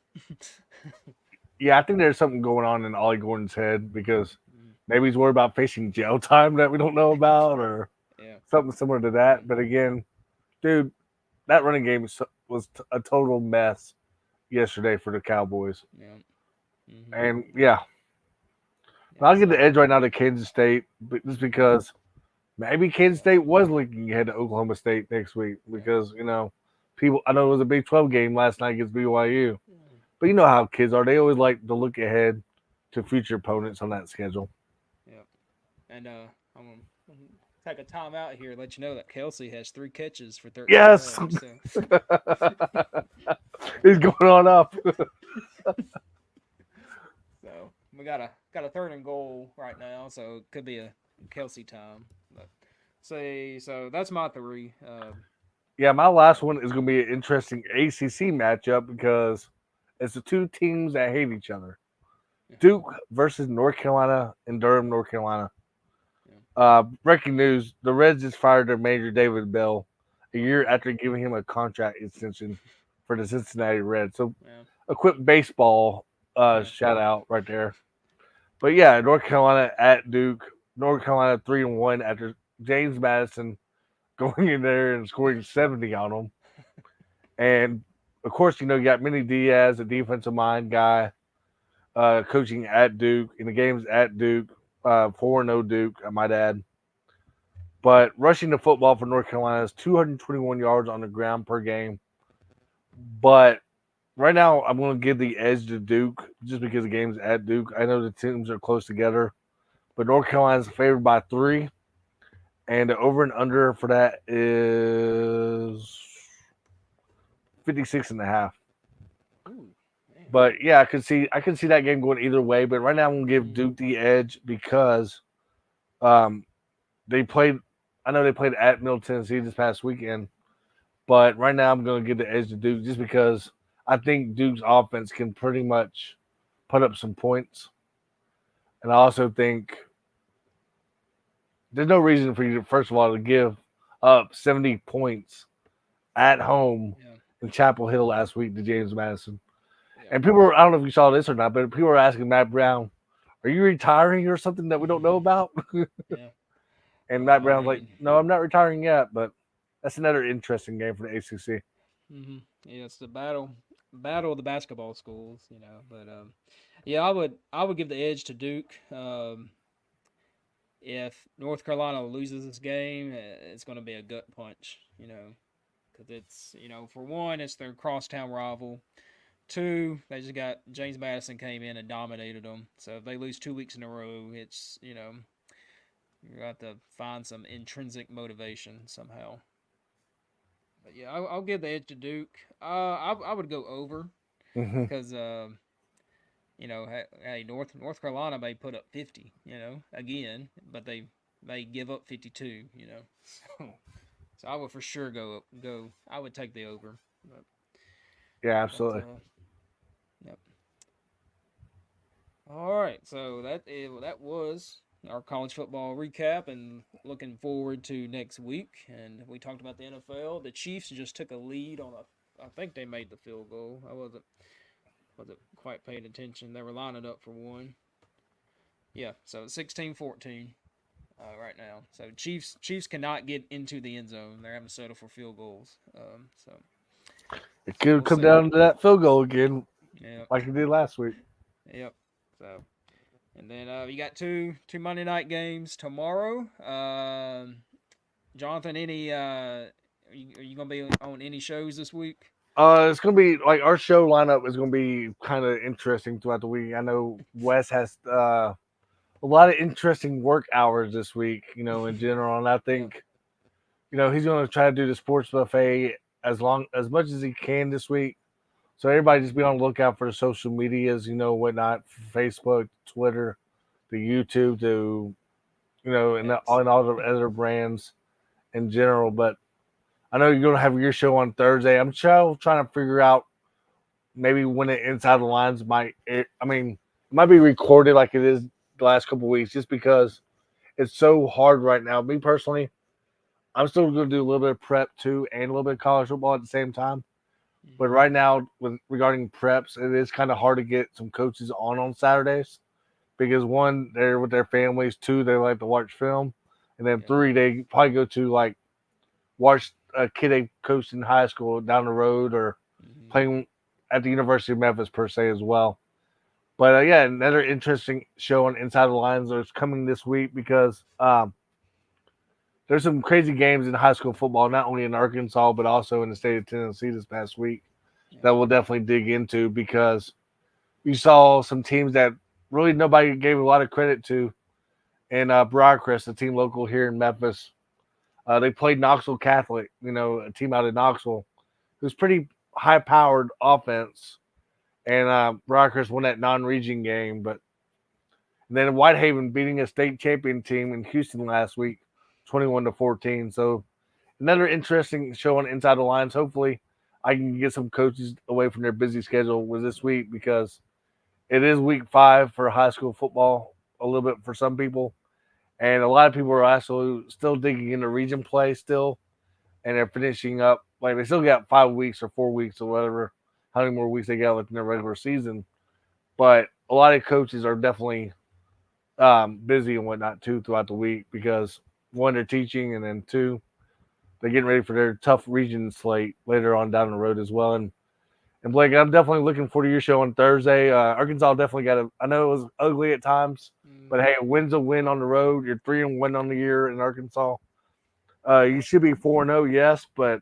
Yeah, I think there's something going on in Ollie Gordon's head because maybe he's worried about facing jail time that we don't know about or Yeah. something similar to that. But again, dude, that running game was a total mess yesterday for the Cowboys. Yeah. Mm-hmm. And yeah, Yeah, I'll give the edge right now to Kansas State, but just because maybe Kansas State was looking ahead to Oklahoma State next week because people. I know it was a Big 12 game last night against BYU, but you know how kids are. They always like to look ahead to future opponents on that schedule. Yeah. And I'm gonna take a time out here, let you know that Kelsey has 3 catches for 13 Yes, yards. So. he's going on up. So we got a third and goal right now, so it could be a Kelsey time. But so that's my 3. Yeah, my last one is going to be an interesting ACC matchup because It's the two teams that hate each other. Yeah. Duke versus North Carolina in Durham, North Carolina. Yeah. Breaking news: the Reds just fired their major David Bell a year after giving him a contract extension for the Cincinnati Reds. So Yeah. a quick baseball Yeah. shout out right there. But yeah, North Carolina at Duke. North Carolina 3-1 after James Madison going in there and scoring 70 on them. And of course, you got Minnie Diaz, a defensive mind guy, coaching at Duke in the games at Duke, 4-0 Duke, I might add. But rushing the football for North Carolina is 221 yards on the ground per game. But right now, I'm going to give the edge to Duke just because the game's at Duke. I know the teams are close together, but North Carolina's favored by 3. And the over and under for that is 56.5. Ooh, man. But yeah, I can see that game going either way. But right now I'm gonna give Duke the edge because um they played I know they played at Middle Tennessee this past weekend. But right now I'm gonna give the edge to Duke just because I think Duke's offense can pretty much put up some points. And I also think there's no reason for you to, first of all, to give up 70 points at home Yeah. in Chapel Hill last week to James Madison. Yeah. And people I don't know if you saw this or not, but people were asking Matt Brown, are you retiring or something that we don't know about? Yeah. And Well, Matt I Brown's like, mean, no, I'm not retiring yet, but that's another interesting game for the ACC. yeah, it's the battle of the basketball schools, But yeah, I would give the edge to Duke. If North Carolina loses this game, it's going to be a gut punch, because it's for one, it's their crosstown rival. Two, they just got James Madison came in and dominated them. So if they lose 2 weeks in a row, it's you have to find some intrinsic motivation somehow. But yeah, I'll give the edge to Duke. I would go over Mm-hmm. because hey, North Carolina may put up 50, again, but they give up 52, so so I would for sure go. I would take the over. But, Yeah, but absolutely. yep. All right, so that was our college football recap, and looking forward to next week. And we talked about the NFL. The Chiefs just took a lead on a. I think they made the field goal. I wasn't quite paying attention. They were lining up for one. Yeah, so 16-14 right now. So Chiefs cannot get into the end zone. They're having to settle for field goals. It could We'll come see. down to that field goal again, Yep, like it did last week. yep. So and then you got two Monday night games tomorrow. Jonathan, any are you gonna be on any shows this week? It's gonna be like our show lineup is gonna be kind of interesting throughout the week. I know Wes has a lot of interesting work hours this week, in general, and I Yeah. think he's going to try to do the sports buffet as much as he can this week. So everybody just be on the lookout for the social medias, whatnot, Facebook, Twitter, the YouTube, to X. and all the other brands in general. But I know you're going to have your show on Thursday. I'm trying to figure out maybe when the Inside the Lines might. I mean, it might be recorded like it is the last couple of weeks, just because it's so hard right now. Me personally, I'm still going to do a little bit of prep too, and a little bit of college football at the same time. But Mm-hmm. right now, regarding preps, it is kind of hard to get some coaches on Saturdays because one, they're with their families. Two, they like to watch film, and then Yeah. three, they probably go to like watch a kid they coached in high school down the road or Mm-hmm. playing at the University of Memphis per se as well. But yeah, another interesting show on Inside the Lines is coming this week because there's some crazy games in high school football, not only in Arkansas but also in the state of Tennessee this past week Yeah. that we'll definitely dig into because you saw some teams that really nobody gave a lot of credit to. And Briarcrest, a team local here in Memphis, they played Knoxville Catholic, a team out of Knoxville, who's pretty high-powered offense. And Briarcrest won that non-region game, but and then Whitehaven beating a state champion team in Houston last week, 21-14. So another interesting show on Inside the Lines. Hopefully, I can get some coaches away from their busy schedule with this week because it is week 5 for high school football, a little bit for some people. And a lot of people are actually still digging into region play still, and they're finishing up. Like they still got 5 weeks or 4 weeks or whatever, how many more weeks they got left in their regular season. But a lot of coaches are definitely busy and whatnot too throughout the week because one, they're teaching, and then two, they're getting ready for their tough region slate later on down the road as well. And Blake, I'm definitely looking forward to your show on Thursday. Arkansas definitely got a. I know it was ugly at times, but hey, a win's a win on the road. You're 3-1 on the year in Arkansas. You should be 4-0, yes, but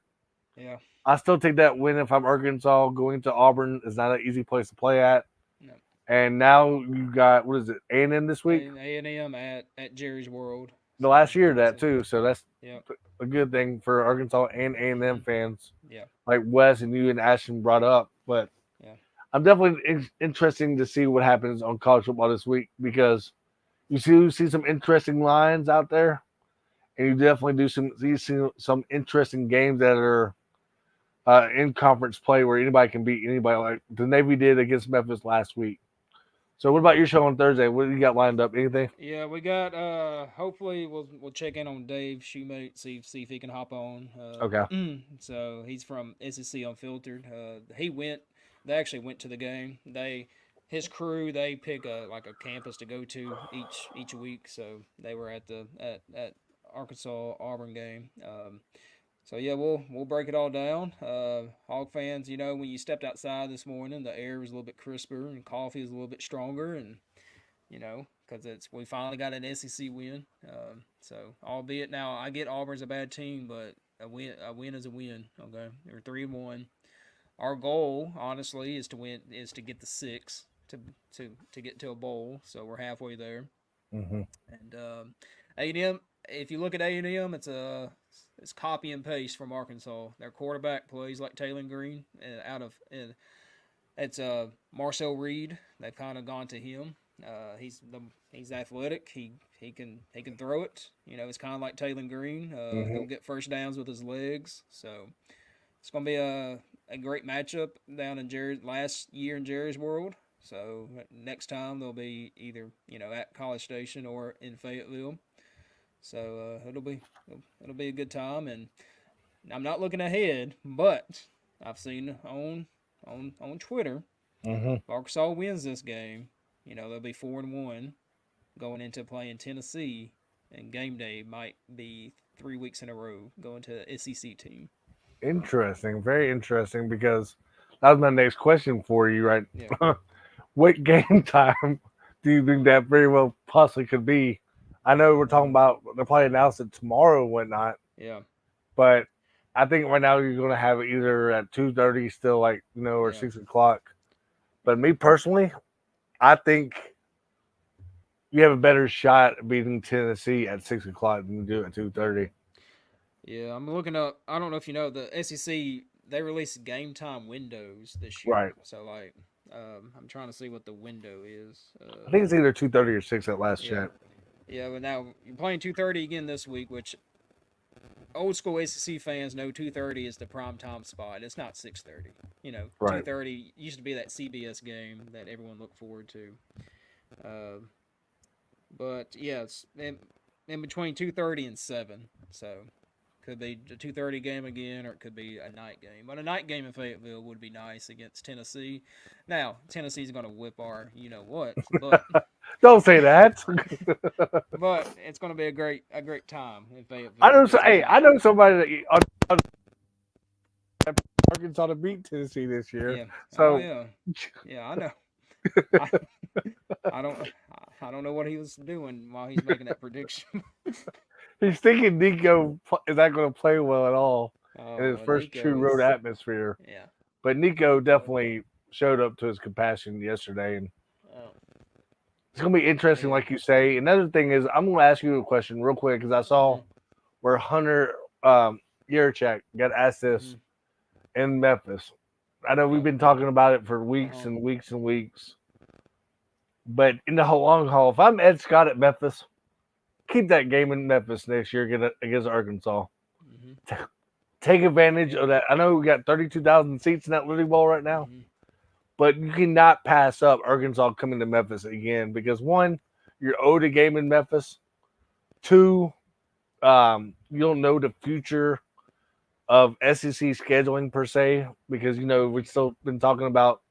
Yeah. I still take that win if I'm Arkansas. Going to Auburn is not an easy place to play at. No. And now you got, what is it, A&M this week? A&M at Jerry's World. The last year of that too, so that's Yeah. a good thing for Arkansas and A&M fans. Yeah. Like Wes and you and Ashton brought up. But Yeah. I'm definitely interesting to see what happens on college football this week because you see some interesting lines out there, and you definitely see some interesting games that are in conference play where anybody can beat anybody, like the Navy did against Memphis last week. So, what about your show on Thursday? What do you got lined up? Anything? Yeah, we got. Hopefully, we'll check in on Dave Shoemate, see if he can hop on. Okay. So he's from SEC Unfiltered. They actually went to the game. His crew, they pick a campus to go to each week. So they were at the at Arkansas Auburn game. So yeah, we'll break it all down. Hog fans, when you stepped outside this morning, the air was a little bit crisper and coffee is a little bit stronger, and because we finally got an SEC win. So albeit now I get Auburn's a bad team, but a win is a win. Okay, they're 3-1. Our goal, honestly, is to get the 6 to get to a bowl. So we're halfway there. Mm-hmm. And A&M, if you look at A&M, it's copy and paste from Arkansas. Their quarterback plays like Taylor Green, it's Marcel Reed. They've kind of gone to him. He's athletic. He can throw it. It's kind of like Taylor Green. He'll get first downs with his legs. So it's gonna be a great matchup down in last year in Jerry's World. So next time they'll be either at College Station or in Fayetteville. So it'll be a good time, and I'm not looking ahead, but I've seen on Twitter, if Arkansas wins this game, they'll be 4-1 going into playing Tennessee, and game day might be 3 weeks in a row going to the SEC team. Interesting, very interesting. Because that was my next question for you, right? Yeah. What game time do you think that very well possibly could be? I know we're talking about they'll probably announce it tomorrow and whatnot. Yeah. But I think right now you're going to have it either at 2:30 still, or 6 o'clock. But me personally, I think you have a better shot at beating Tennessee at 6 o'clock than you do at 2:30. Yeah, I'm looking up. I don't know if you know the SEC. They release game time windows this year. Right. So I'm trying to see what the window is. I think it's either 2:30 or 6 at last check. Yeah, but now you're playing 2:30 again this week, which old school SEC fans know 2:30 is the prime time spot. It's not 6:30. Right. 2:30 used to be that CBS game that everyone looked forward to. But yeah, it's in between 2:30 and 7. So could be a 2:30 game again, or it could be a night game. But a night game in Fayetteville would be nice against Tennessee. Now Tennessee's going to whip our what, but don't say that. but it's going to be a great time in Fayetteville. I know somebody that Arkansas to beat Tennessee this year. Yeah. So yeah, I know. I don't know what he was doing while he's making that prediction. He's thinking Nico is not going to play well at all in his first Nico true road atmosphere. Yeah. But Nico definitely showed up to his compassion yesterday, and it's going to be interesting, like you say. Another thing is, I'm going to ask you a question real quick because I saw where Hunter Yurchak got asked this in Memphis. I know we've been talking about it for weeks and weeks and weeks. But in the long haul, if I'm Ed Scott at Memphis, keep that game in Memphis next year against Arkansas. take advantage of that. I know we got 32,000 seats in that Liberty Bowl right now, Mhm. but you cannot pass up Arkansas coming to Memphis again because one, you're owed a game in Memphis. Two, you don't know the future of SEC scheduling per se because we've still been talking about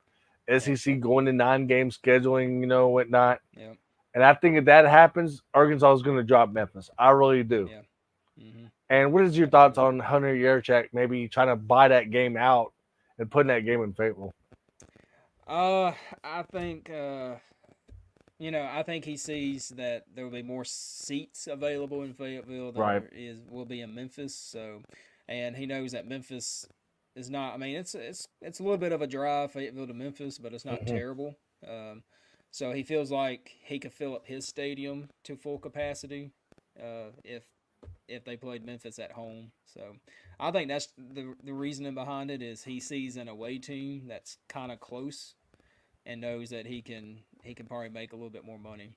SEC going to 9-game scheduling, whatnot. Yeah. And I think if that happens, Arkansas is going to drop Memphis. I really do. Yeah. Hmm. And what is your thoughts on Hunter Yurchak maybe trying to buy that game out and putting that game in Fayetteville? I think I think he sees that there will be more seats available in Fayetteville than Right. will be in Memphis. So, and he knows that Memphis is not. I mean, it's a little bit of a drive, Fayetteville to Memphis, but it's not Mm-hmm. terrible. So he feels like he could fill up his stadium to full capacity, if they played Memphis at home. So I think that's the reasoning behind it is he sees an away team that's kind of close and knows that he can probably make a little bit more money.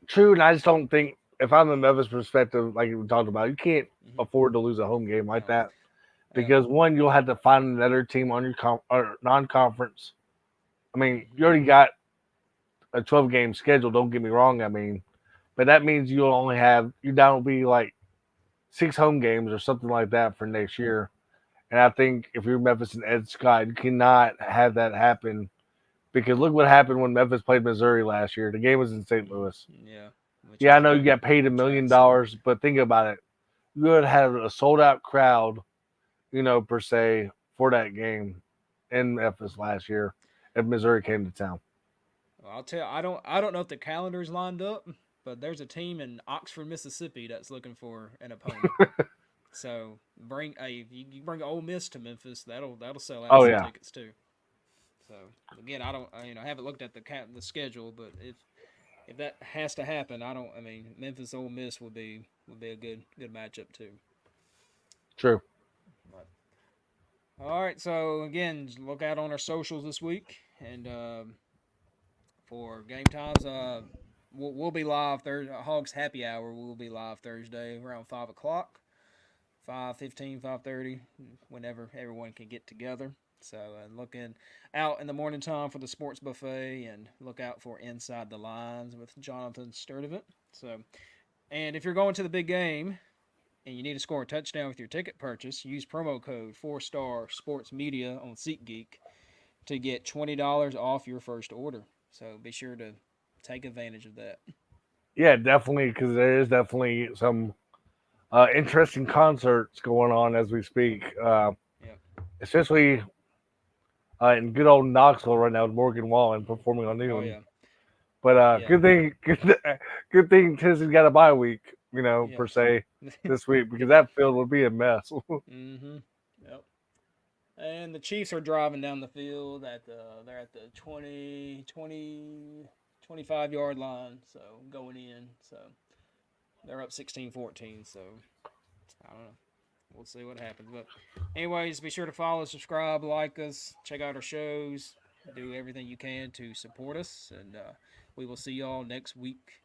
True, and I just don't think if I'm in Memphis perspective, like we talked about, you can't Hmm. afford to lose a home game like No. that Yeah. because one, you'll have to find another team on your or non-conference. I mean, Hmm. you already got a 12-game schedule. Don't get me wrong. I mean, but that means you'll only have you down will be like 6 home games or something like that for next year. And I think if you're Memphis and Ed Scott, you cannot have that happen because look what happened when Memphis played Missouri last year. The game was in St. Louis. Yeah. Which Yeah, I is know you a got paid $1 million, track city. but think about it. You would have a sold out crowd, per se, for that game in Memphis last year if Missouri came to town. Well, I'll tell you, I don't know if the calendar's lined up, but there's a team in Oxford, Mississippi that's looking for an opponent. So if you bring Ole Miss to Memphis, that'll sell out Oh some yeah, tickets too. So again, I haven't looked at the schedule, but if that has to happen, I don't. I mean, Memphis Ole Miss would be a good matchup too. true. But, all right, so again, look out on our socials this week, and for game times, we'll be live Thursday. Hogs Happy Hour will be live Thursday around 5 o'clock, 5:15, 5:30, whenever everyone can get together. So looking out in the morning time for the sports buffet, and look out for Inside the Lines with Jonathan Sturdivant. So, and if you're going to the big game and you need to score a touchdown with your ticket purchase, use promo code 4-Star Sports Media on SeatGeek to get $20 off your first order. So be sure to take advantage of that. Yeah, definitely, because there is definitely some interesting concerts going on as we speak, Yeah. especially in good old Knoxville right now with Morgan Wallen performing on Oh noon. yeah. But Yeah. good thing Tennessee's got a bye week, Yeah. per se, this week because Get that. that field would be a mess. Mm-hmm. Yep. And the Chiefs are driving down the field they're at the 25 yard line, so going in. So they're up 16-14. So I don't know. We'll see what happens. But anyways, be sure to follow, subscribe, like us, check out our shows, do everything you can to support us, and we will see y'all next week.